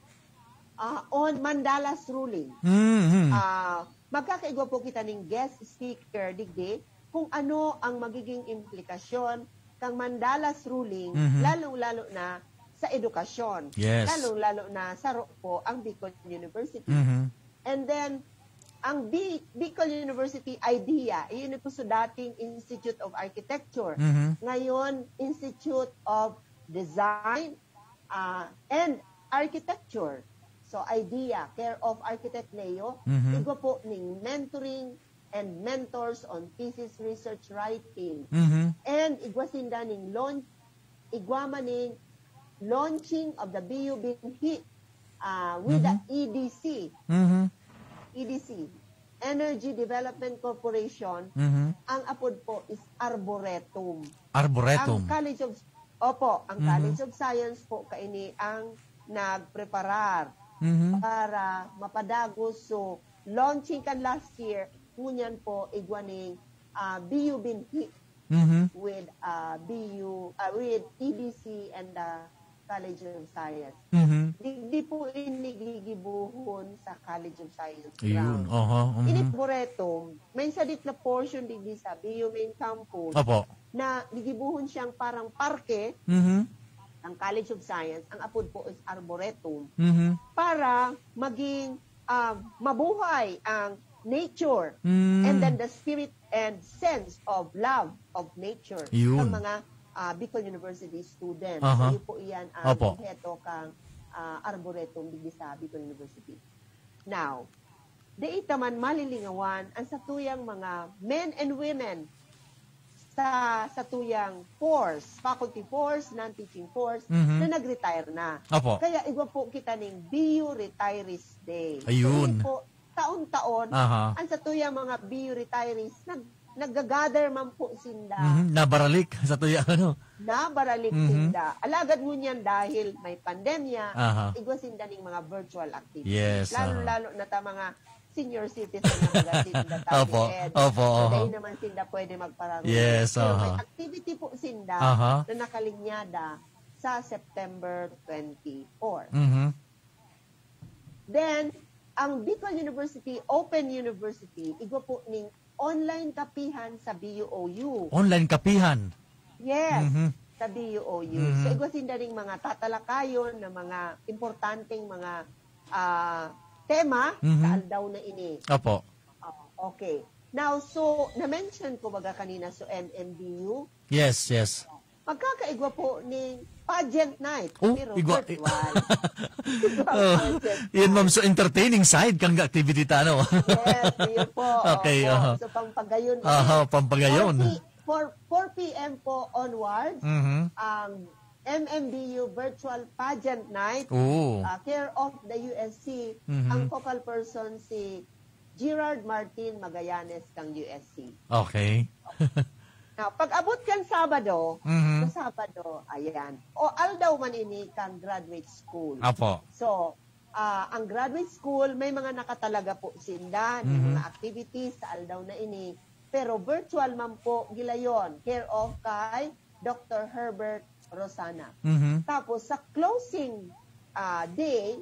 on Mandala's ruling. Magkakaigwa po kita ng guest speaker digdi kung ano ang magiging implikasyon kang Mandala's ruling, lalong-lalo na sa edukasyon. Yes. Lalong-lalo na sa po ang Bicol University. And then, ang Bicol University idea, iyon po sa dating Institute of Architecture. Ngayon, Institute of Design and Architecture. So, idea, care of Architect Leo, igwa po ng mentoring and mentors on thesis research writing. And igwa sinda ng igwa maning launching of the BU Binhi with the EDC. EDC, Energy Development Corporation, ang apod po is Arboretum. Arboretum. Ang College of Science po kaini ang nagpreparar para mapadagos. So, launching kan last year, ngunyan po igwaning BU Binhi with with EDC and the College of Science. Di po inigigibuhon sa College of Science ground. Ini Arboretum, may sadit na portion digdi sa BU main campus na gigibuhon siyang parang parke ang College of Science. Ang apod po is Arboretum para maging mabuhay ang nature and then the spirit and sense of love of nature sa mga Bicol University students. So, yun po iyan ang heto kang Arboretum digdi sa Bicol University. Now, diita man malilingawan ang satuyang mga men and women sa satuyang force, faculty force, non-teaching force, na nag-retire na. Kaya igwa po kita ng BU Retirees Day. Ayun. So, po, taon-taon, ang satuyang mga BU retirees, nag-gather man po sinda. Nabaralik sa tuya, Nabaralik sinda. Alagad mo niyan dahil may pandemya, igwa sinda ng mga virtual activities. Yes. Lalo na ta mga senior citizen na mga sinda tayo. Dahil naman sinda pwede magpararo. Yes. Pero may activity po sinda na nakalinyada sa September 24. Then, ang Bicol University, Open University, igwa po ng online kapihan sa BUOU. Online kapihan? Yes, sa BUOU. So, igwa sinda ring mga tatalakayon na mga importanteng mga tema sa aldaw na ini. Okay. Now, so, na-mention ko baga kanina sa MMBU. Yes. Magkakaigwa po ng pageant night. Pero igwa. virtual. Yan, ma'am. So, entertaining side kang activity ta, no? Yes, yun po. Okay. So, pampagayon. Pampagayon. 4 p.m. po onwards, ang MMBU Virtual Pageant Night, care of the USC, ang focal person si Gerard Martin Magallanes kang USC. Okay. Now, pag abot kan Sabado, sa Sabado, ayan, o aldaw man ini kang graduate school. So, ang graduate school, may mga nakatalaga po sinda, may mga activities sa aldaw na ini, pero virtual man po gilayon, care of kay Dr. Herbert Rosana. Tapos, sa closing day,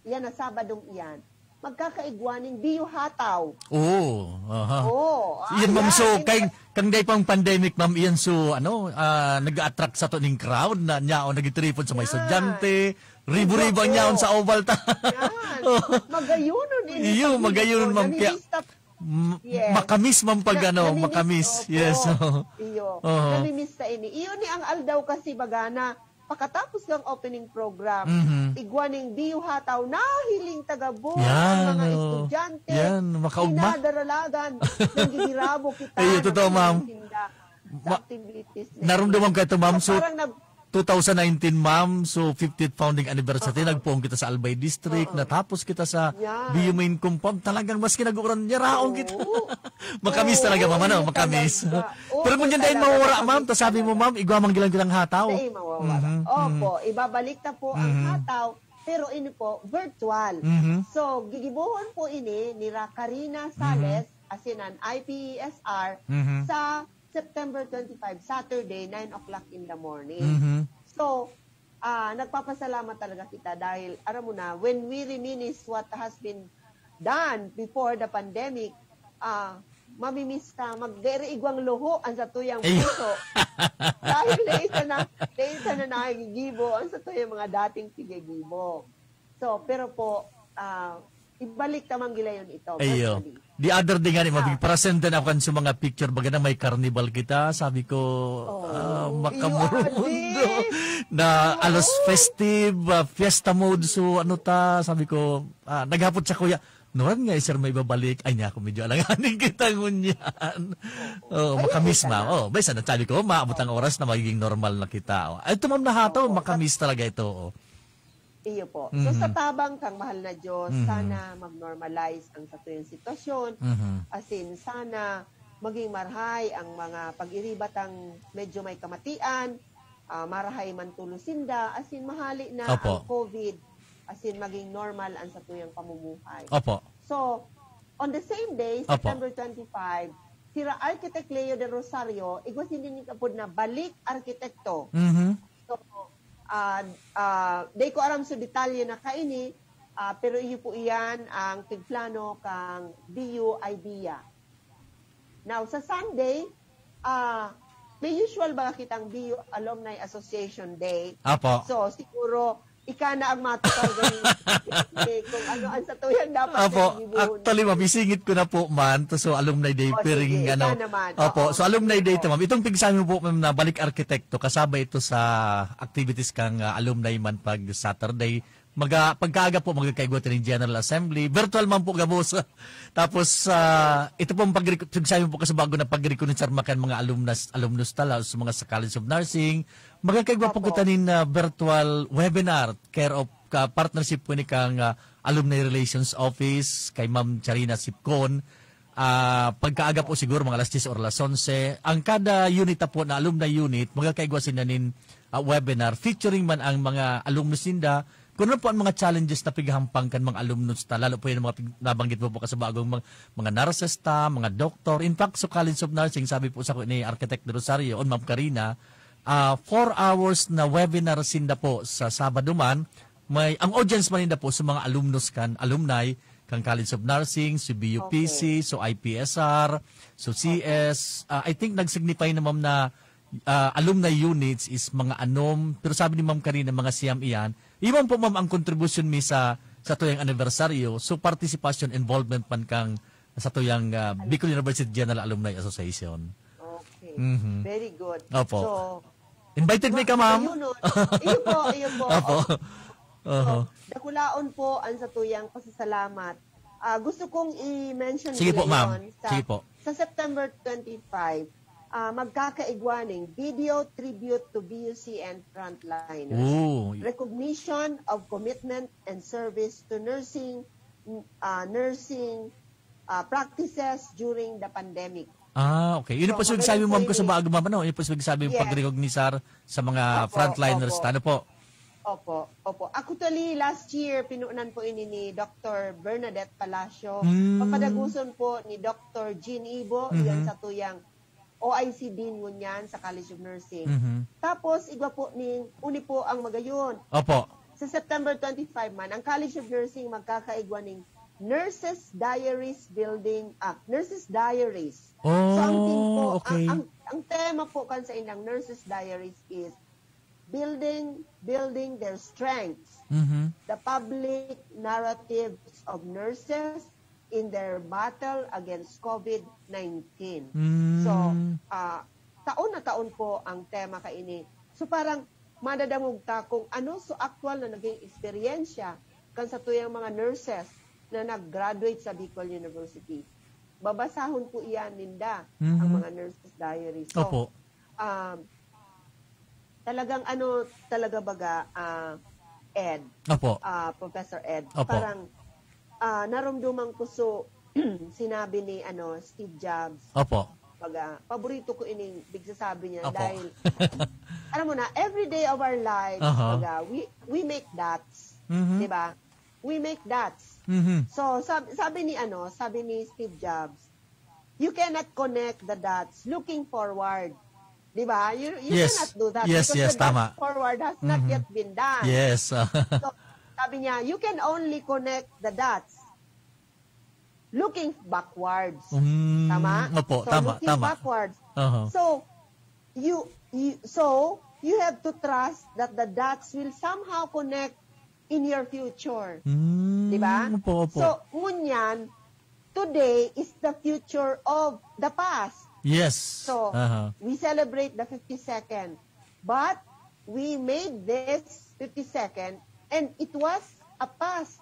yan na Sabadong iyan, magkakaigwaning biyo hataw. Oo. Oh, Yan, ma'am, so, ayan. kang day pang pandemic, ma'am, iyan, so, nag-attract sa to ning crowd na nyaon, nag-tripod sa mga estudyante, ribo-ribo ang nyaon sa oval ta. Yan. Magayunon din. Iyo, magayunon, ma'am, kaya, Yes. makamis, ma'am, pag Namimiss, makamis. opo. Yes. Iyo. Oo. Namimiss sa ini. Iyo ni ang aldaw kasi bagana, pakatapos ng opening program, igwaning biyo hataw, nahiling tagabo, Yan, mga oh. estudyante, Yan, makaugma. inadaralagan, nanggigirabo kita. Iyo, totoo, ma'am. Sa activities. Naramdaman ka ito, ma'am, so, parang 2019, ma'am, so 50th founding anniversary, nagpuong kita sa Albay District, natapos kita sa Yan. BU Main Compound, talagang mas kinaguran niya, raong kita. Makamis talaga, ma'am, ano, makamis. Pero kung yan dahil mawawara, ma'am, tapos sabi mo, ma'am, igwamang gilang-gilang hataw. Ay, mawawara. Opo, ibabalik na po ang hataw, pero ini po, virtual. So, gigibuhon po ini ni Karina Sales, asinan IPESR, sa September 25, Saturday, 9 o'clock in the morning. So, nagpapasalamat talaga kita dahil, alam mo na, when we reminisce what has been done before the pandemic, mamimiss ka, mag-igwang luho ang sa tuyang puso. Dahil naisa na nagigibo ang sa tuyang mga dating tigigibo. So, pero po, ibalik tamang gila yun ito. Ayo. The other day nga, mabig-present din ako sa mga picture, baga na may carnival kita, sabi ko, makamurundo, na alos festive, fiesta mode, so ano ta, sabi ko, naghapot sa kuya, noon nga, sir, may babalik, ay niya, ako medyo alanganin kita ngunyan. Makamis, ma'am. Basta na, sabi ko, maabot ang oras na magiging normal na kita. Ito, ma'am, nahataw, makamis talaga ito. Iyo po. So sa tabang kang mahal na Diyos, sana mag-normalize ang sa tuyong sitwasyon. As in, sana maging marhay ang mga pag-iribatang medyo may kamatian, marahay man tulusinda, as in, mahali na ang COVID, as in, maging normal ang sa tuyong pamumuhay. Opo. So, on the same day, September 25, sira Architect Leo de Rosario, igwasin din kapod na balik arkitekto. So, day ko aram sa detalye na kaini, pero iyo po iyan ang tigplano kang BU Idea. Now, sa Sunday, may usual ba kitang BU Alumni Association Day? Apo. So, siguro, ika na ang matukal kung ano ang sa tuyang dapat Apo, actually, mabisingit ko na po, man. So, Alumni Day, piring, Opo, so, Alumni Day ito, ma'am. Itong pigsami mo po, ma'am, na balik arkitekto, kasabay ito sa activities kang alumni man pag Saturday. Pagkaaga po, magkakaigwatan ng General Assembly. Virtual man po, gabos. Tapos, ito po, pigsami po kasi bago na pag-recognize mga alumnus tala, sa mga sa College of Nursing. Magkakaigwa po kita ng virtual webinar, care of partnership po ni kang Alumni Relations Office, kay Ma'am Charina Sipcon. Pagkaaga po siguro, mga alas 10 or alas 11. Ang kada unit po na alumni unit, magkakaigwa sila ng webinar, featuring man ang mga alumnus ninda, kung ano po ang mga challenges na pighampang kan mga alumnus ta, lalo po yung mga nabanggit po kasi bagong mga nurses ta, mga doktor. In fact, sa College of Nursing, sabi po sa ni Architect Rosario on Ma'am Karina, 4 hours na webinar sinda po sa Sabado man, ang audience man ninda po sa mga alumnus alumni, kang College of Nursing, so BUPC, so IPSR, so CS. I think nag-signify na ma'am na alumni units is mga anom, pero sabi ni Ma'am Karina, mga siyam iyan. Iwan po ma'am ang contribution mi sa tuyang anibersaryo, so participation, involvement man kang sa tuyang Bicol University General Alumni Association. Okay, very good. Opo. So, invited mi ka, ma'am? Iyo po. Opo. So, dakulaon po ang sa tuyang pasasalamat. Gusto kong i-mention Sige po, ma'am. Sige po. Sa September 25, magkakaigwaning video tribute to BUC and frontliners. Ooh. Recognition of commitment and service to nursing practices during the pandemic. Okay. Yun po sabi mo, ma'am, ko sa bago, ma'am, ano? Yun po sabi mo, pag-recognisar sa mga frontliners. Ano po? Opo. Actually, last year, pinuunan po ini ni Dr. Bernadette Palacio. Papadaguson po ni Dr. Jean Ibo, yan sa tuyang OIC Dean ngunyan sa College of Nursing. Tapos, igwa po uni po ang magayon. Opo. Sa September 25 man, ang College of Nursing magkakaigwa ng Nurses Diaries Building, Nurses Diaries. Oh, So ang team po, okay. ang tema po kan sa ilang Nurses Diaries is building their strengths, the public narratives of nurses in their battle against COVID-19. So, taon na taon po ang tema kaini. So parang madadamog ta kung ano so actual na naging eksperyensya kan sa tuyang mga nurses na nag-graduate sa Bicol University. Babasahon po iyan ninda ang mga nurses diary. So, Opo. Talagang talaga baga Ed. Opo. Professor Ed. Opo. Parang naramdaman ko so sinabi ni Steve Jobs. Opo. Baga, paborito ko ining bigsasabi niya Opo. dahil alam mo na every day of our lives baga, we make dots. 'Di ba? We make dots. So sabi ni Steve Jobs, you cannot connect the dots looking forward. 'Di ba? You Yes. cannot do that Yes, because yes, the tama. dots forward has not yet been done. Yes. So, sabi niya, you can only connect the dots looking backwards. Tama? Opo, So, tama, looking tama. backwards. Uh-huh. So, you have to trust that the dots will somehow connect in your future. Di ba? Opo, opo. So, ngunyan, today is the future of the past. Yes. So, Uh-huh. we celebrate the 52nd. But, we made this 52nd and it was a past,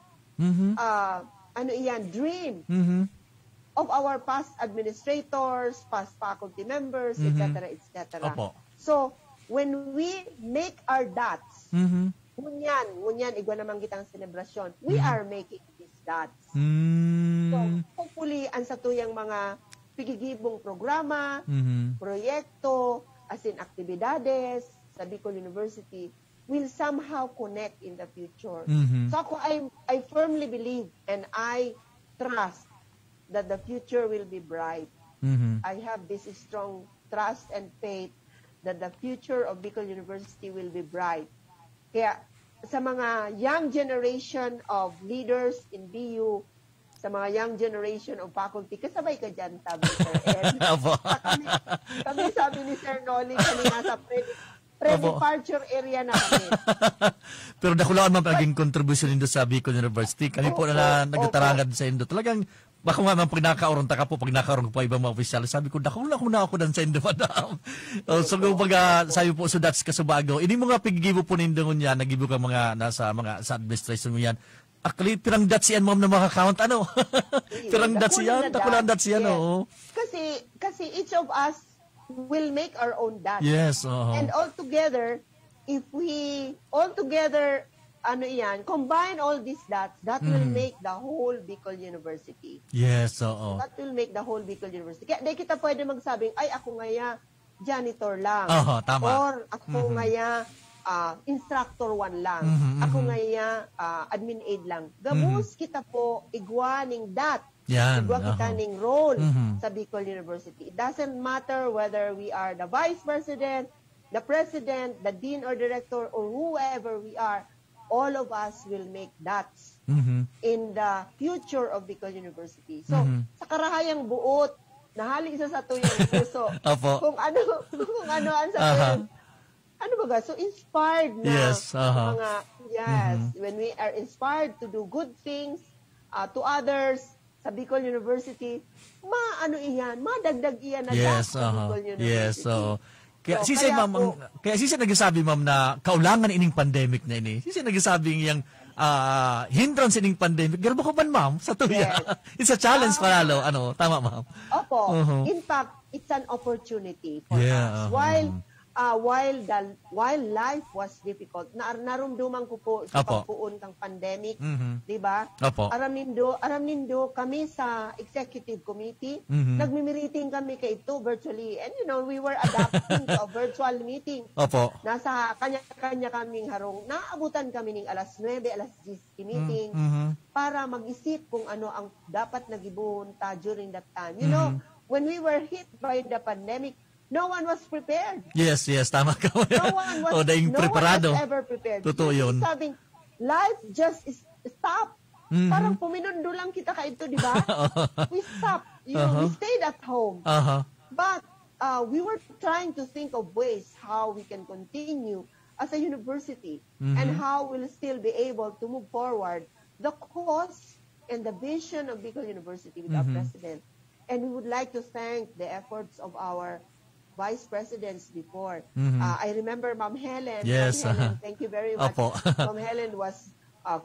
dream of our past administrators, past faculty members, etc., etc. Opo. So, when we make our dots, ngunyan, igwa naman kitang selebrasyon, we are making these dots. So, hopefully, ang satuyang mga pigigibong programa, proyekto, as in aktibidades sa Bicol University, will somehow connect in the future. So ako, I firmly believe and I trust that the future will be bright. I have this strong trust and faith that the future of Bicol University will be bright. Kaya sa mga young generation of leaders in BU, sa mga young generation of faculty, kasabay ka dyan, sabi Sir Ed. kami sabi ni Sir Noli, kanina sa pre-departure area na kami. Pero nakulaan man paging contribution nindo sa Bicol University. Kami po na nagtarangan sa Indo. Talagang, baka nga pag nakaurong ta ka po, pag nakaurong po ibang mga opisyal, sabi ko, nakula ako dan sa Indo, madam. So, pag sabi po, so that's kasubago. Ini mga pigigibo po nindo niya, nagibo ka mga nasa mga sa administration mo yan. Actually, pirang dots yan, ma'am, na makakount, ano? Pirang dots yan, takulang dots yan, oo. Kasi each of us will make our own dots. Yes, And all together, if we all together, combine all these dots, that will make the whole Bicol University. Yes, oo. That will make the whole Bicol University. Kaya di kita pwede magsabing, ay, ako ngaya, janitor lang. Tama. Or ako ngaya, instructor 1 lang. Ako ngaya, admin aid lang. Gabus kita po igwaning dat. Yan. Igwa kita ning role sa Bicol University. It doesn't matter whether we are the vice president, the president, the dean or director, or whoever we are. All of us will make dots in the future of Bicol University. So, sa karahayang buot, nahali isa sa tuyang puso. Kung ano ang sabihin. Ano ba ga? So, inspired na. Yes. When we are inspired to do good things to others sa Bicol University, madagdag iyan na sa Bicol University. Yes, Kaya sisa nagsasabi, ma'am, na kaulangan ining pandemic na ini. Sisa nagsasabi yang hindrance ining pandemic. Garbo ko ba, ma'am? Sa tuya. Yes. It's a challenge palalo. Tama, ma'am. Opo. In fact, it's an opportunity for us. While life was difficult, narumduman ko po sa pagpuon ng pandemic, di ba? Aram nindo kami sa executive committee, nagmi-meeting kami kay ito virtually, and we were adapting to a virtual meeting. Nasa kanya-kanya kaming harong, naabutan kami ng alas 9, alas 10 meeting, para mag-isip kung ano ang dapat nagibuhon ta during that time. When we were hit by the pandemic, no one was prepared. Yes, tama ka. No one was preparado. ever prepared. Totoo yun. Sabing, life just stopped. Parang puminundo lang kita kaito, di ba? We stopped. We stayed at home. But we were trying to think of ways how we can continue as a university and how we'll still be able to move forward the cause and the vision of Bicol University with our president. And we would like to thank the efforts of our vice presidents before. I remember Ma'am Helen. Yes. Ma'am Helen, thank you very much. Opo. Ma'am Helen was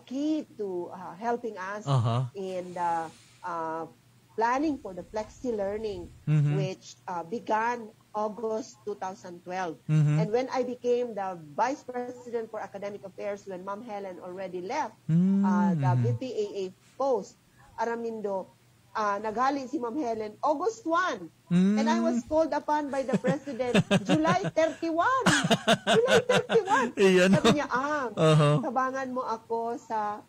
key to helping us in the planning for the Flexi Learning, which began August 2012. And when I became the Vice President for Academic Affairs, when Ma'am Helen already left the VPAA post, Aramindo, naghali si Ma'am Helen August 1. And I was called upon by the President July 31. July 31. Sabi niya, tabangan mo ako sa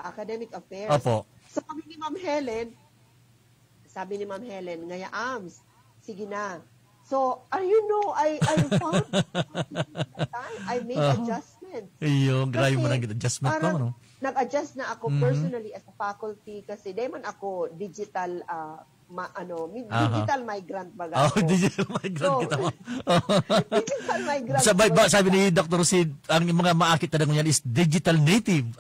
Academic Affairs. Opo. So kami ni Ma'am Helen, sabi ni Ma'am Helen, ngaya AMS, sige na. So, you know, I found time, I made adjustments. Iyo, grabe mo nang adjustment mo, no? Nag-adjust na ako personally as a faculty kasi di man ako digital digital migrant baga ako. Digital migrant kita mo. Digital migrant. Sabi ni Dr. Sid, ang mga maakit na yan is digital native.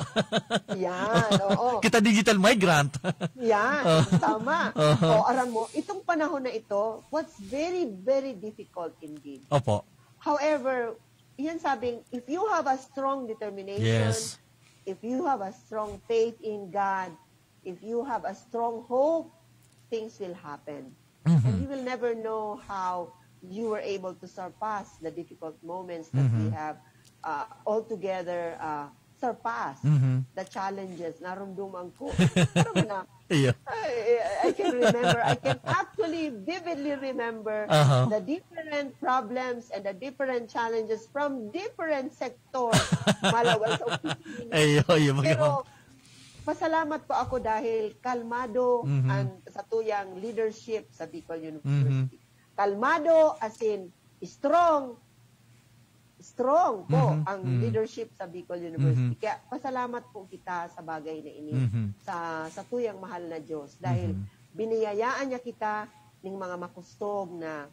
Yan, oo. Kita digital migrant. Yan, tama. Aram mo, itong panahon na ito, what's very, very difficult indeed. Opo. However, yan sabing, if you have a strong determination, if you have a strong faith in God, if you have a strong hope, things will happen. And you will never know how you were able to surpass the difficult moments that we have altogether surpassed the challenges. Narumduman ko. I can remember, I can actually vividly remember the different problems and the different challenges from different sectors. Malawal sa opisina. Pero, pasalamat po ako dahil kalmado ang satuyang leadership sa Bicol University. Kalmado as in strong po ang leadership sa Bicol University. Kaya pasalamat po kita sa bagay na ini sa satuyang mahal na Diyos dahil biniyayaan niya kita ng mga makustog na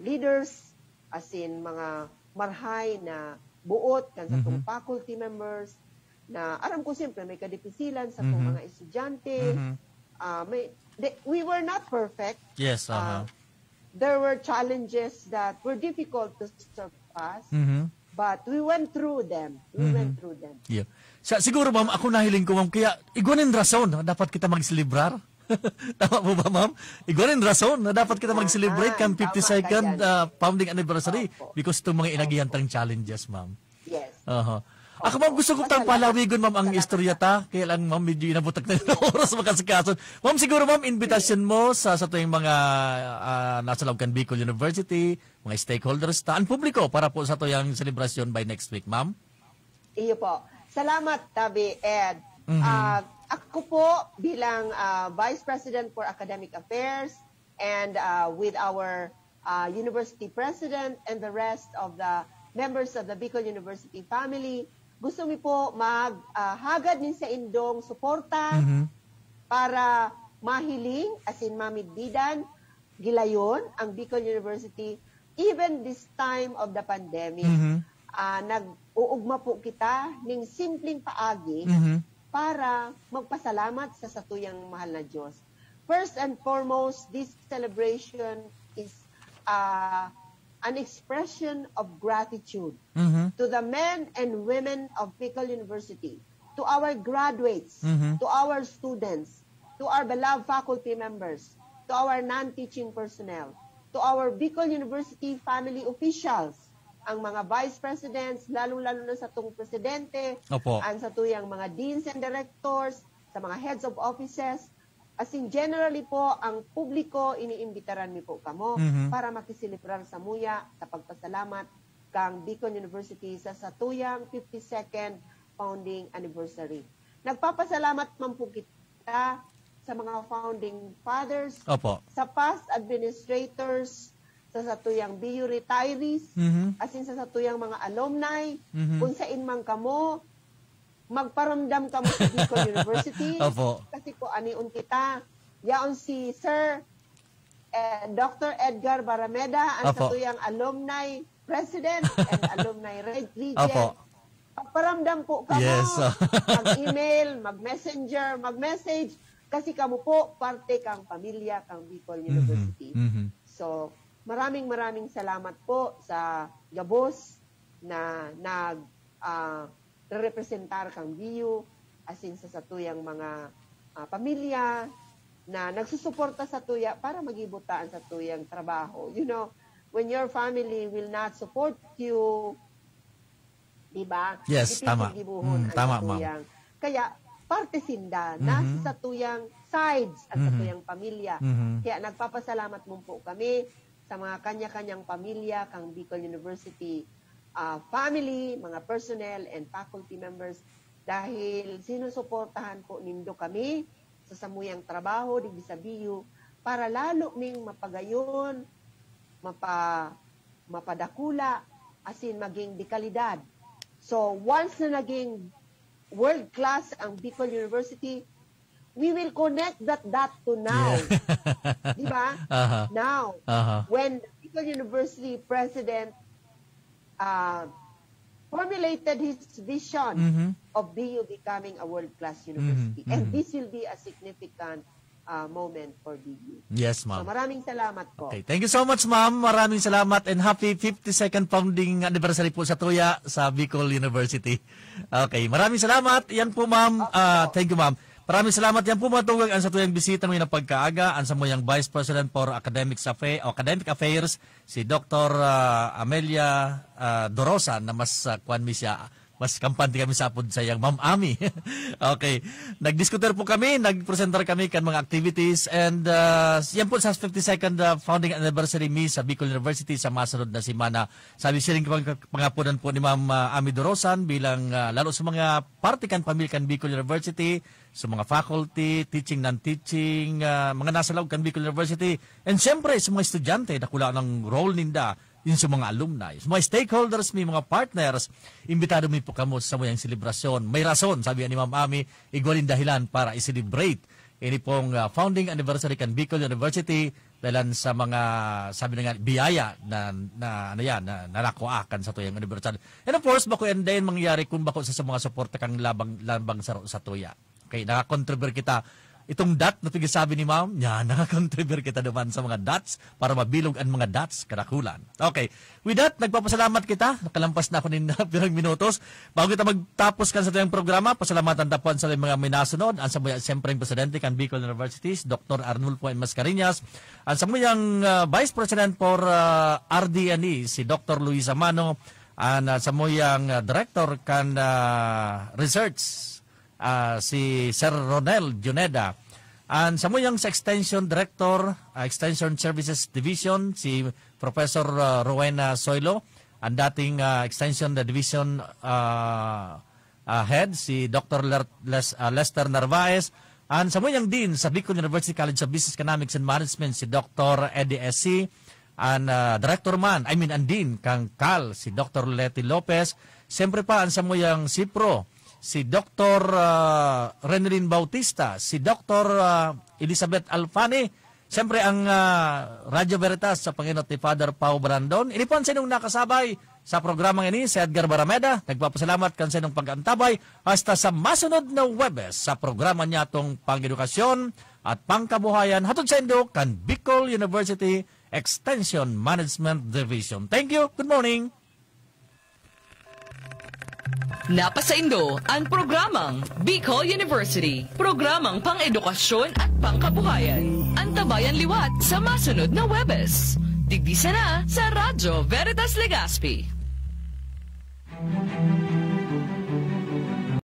leaders as in mga marhay na buot kan sa itong faculty members na aram ko siyempre may kadipisilan sa itong mga estudyante. We were not perfect. Yes. There were challenges that were difficult to surpass, but we went through them. Yeah. Siguro, ma'am, ako nahiling ko, ma'am, kaya iguanin rason na dapat kita mag-celebrar. Tama po ba, ma'am? Iguanin rason na dapat kita mag-celebrate kang 52nd founding anniversary because itong mga inagihantang challenges, ma'am. Yes. Ako, ma'am, gusto ko tayong palawigon, ma'am, ang istorya ta. Kaya lang, ma'am, medyo inabutak na yung oras makasikason. Ma'am, siguro, ma'am, invitation mo sa tuwing mga nasa loob kan Bicol University, mga stakeholders ta, ang publiko para po sa tuyang celebration by next week, ma'am. Iyo po. Salamat, Tabi Ed. Ako po bilang Vice President for Academic Affairs and with our University President and the rest of the members of the Bicol University family, gusto mi po maghagad din sa indong suporta para mahiling, as in mamidbidan, gilayon ang Bicol University even this time of the pandemic. Nag-uugma po kita ng simpleng paagi para magpasalamat sa satuyang mahal na Diyos. First and foremost, this celebration is an expression of gratitude to the men and women of Bicol University, to our graduates, to our students, to our beloved faculty members, to our non-teaching personnel, to our Bicol University family officials, ang mga vice presidents, lalong-lalo na sa itong presidente, ang sa tuyang mga deans and directors, sa mga heads of offices, as in generally po, ang publiko, iniimbitaran mi po kamo para makisilibrar sa muya sa pagpasalamat kang Bicol University sa satuyang 52nd founding anniversary. Nagpapasalamat man po kita sa mga founding fathers, sa past administrators, sa satuyang BU retirees, as in sa satuyang mga alumni, kung sain man kamo, magparamdam ka mo sa Bicol University. Opo. Kasi po, aniun kita. Yaon si Sir Dr. Edgar Barameda, ang Opo. satuyang alumni president and alumni region. Opo. Paparamdam po ka Yes. mo. Mag-email, mag-messenger, mag-message. Kasi kamo po, parte kang pamilya, kang Bicol University. So, maraming salamat po sa gabos na representar kang BU, as in sa satuyang mga pamilya na nagsusuporta sa tuya para magibutaan sa tuyang trabaho. You know, when your family will not support you, diba? Yes, tama. Tama, ma'am. Kaya, parte sinda, nasa sa tuyang sides at sa tuyang pamilya. Kaya nagpapasalamat mo po kami sa mga kanya-kanyang pamilya, kang Bicol University family, mga personnel and faculty members, dahil sinusuportahan po nindo kami sa samuyang trabaho di sa BU para lalo ning mapagayon, mapadakula, asin maging dekalidad. So once na naging world class ang Bicol University, we will connect that to now. Di ba? Now, when the Bicol University president formulated his vision of BU becoming a world-class university. And this will be a significant moment for BU. Yes, ma'am. So maraming salamat po. Okay. Thank you so much, ma'am. Maraming salamat and happy 52nd founding anniversary po sa Tuya sa Bicol University. Okay. Maraming salamat. Yan po, ma'am. Thank you, ma'am. Maraming salamat. Yan po matugag ang sa tuyang bisita ng pagkaaga ang sa muyang Vice President for Academic Affairs, si Dr. Amelia Dorosa, na mas kuan mi siya, mas kampante kami sa apod sa iyang Ma'am Ami. Okay. Nagdiskuter po kami, nagpresenter kami kan mga activities, and yan po sa 52nd founding anniversary mi sa Bicol University sa masunod na simana. Sabi siya rin pangapunan po ni Ma'am Ami Dorosan bilang lalo sa mga party kan pamilya kan Bicol University, sa mga faculty, teaching, non-teaching, mga nasa loob kan Bicol University, and siyempre sa mga estudyante na kula ng role ninda, yun sa mga alumni, sa mga stakeholders, may mga partners, imbitado mi po kamo sa mayang selebrasyon. May rason, sabi ni Ma'am Ami, igwalin dahilan para i-celebrate ini pong founding anniversary kan Bicol University dahil sa mga, sabi na nga, biyaya na nakuakan sa tuyang anniversary. And of course, bako and then mangyari kung bako sa mga suporta kang labang sa tuya. Okay, nakakontribute kita. Itong dot na sabi ni Ma'am, nakakontribute kita naman sa mga dots para mabilog ang mga dots karakulan. Okay, with that, nagpapasalamat kita. Nakalampas na ako ng pirang minutos. Bago kita magtapos kan sa itong programa, pasalamatan tapuan sa mga minasunod. Ang samuya, siyempre, ang Presidente kan Bicol Universities, Dr. Arnulfo M. Mascareñas. Ang samuyang Vice President for RD&E, si Dr. Luisa Mano. Ang samuyang Director kan Research, si Sir Ronel Juneda. And sa muyang sa Extension Director, Extension Services Division, si Professor Rowena Soylo. Ang dating Extension Division Head, si Dr. Lester Narvaez. And sa muyang Dean sa Bicol University College of Business Economics and Management, si Dr. Eddie S.C. And Director man, ang Dean kang CAL, si Dr. Leti Lopez. Siyempre pa, ang sa muyang CIPRO, si Dr. Renelin Bautista, si Dr. Elizabeth Alfani, siyempre ang Radio Veritas sa Panginoon ni Father Pao Brandon. Ini po ang sinong nakasabay sa programang ini, si Edgar Barameda. Nagpapasalamat kan sinong pag-antabay hasta sa masunod na Webes sa programa niya itong pang-edukasyon at pangkabuhayan hatod sa Indo kan Bicol University Extension Management Division. Thank you. Good morning. Napasaindo ang programang Bicol University, programang pang-edukasyon at pangkabuhayan. Antabayan liwat sa masunod na Webes. Digdisa na sa Radyo Veritas Legazpi.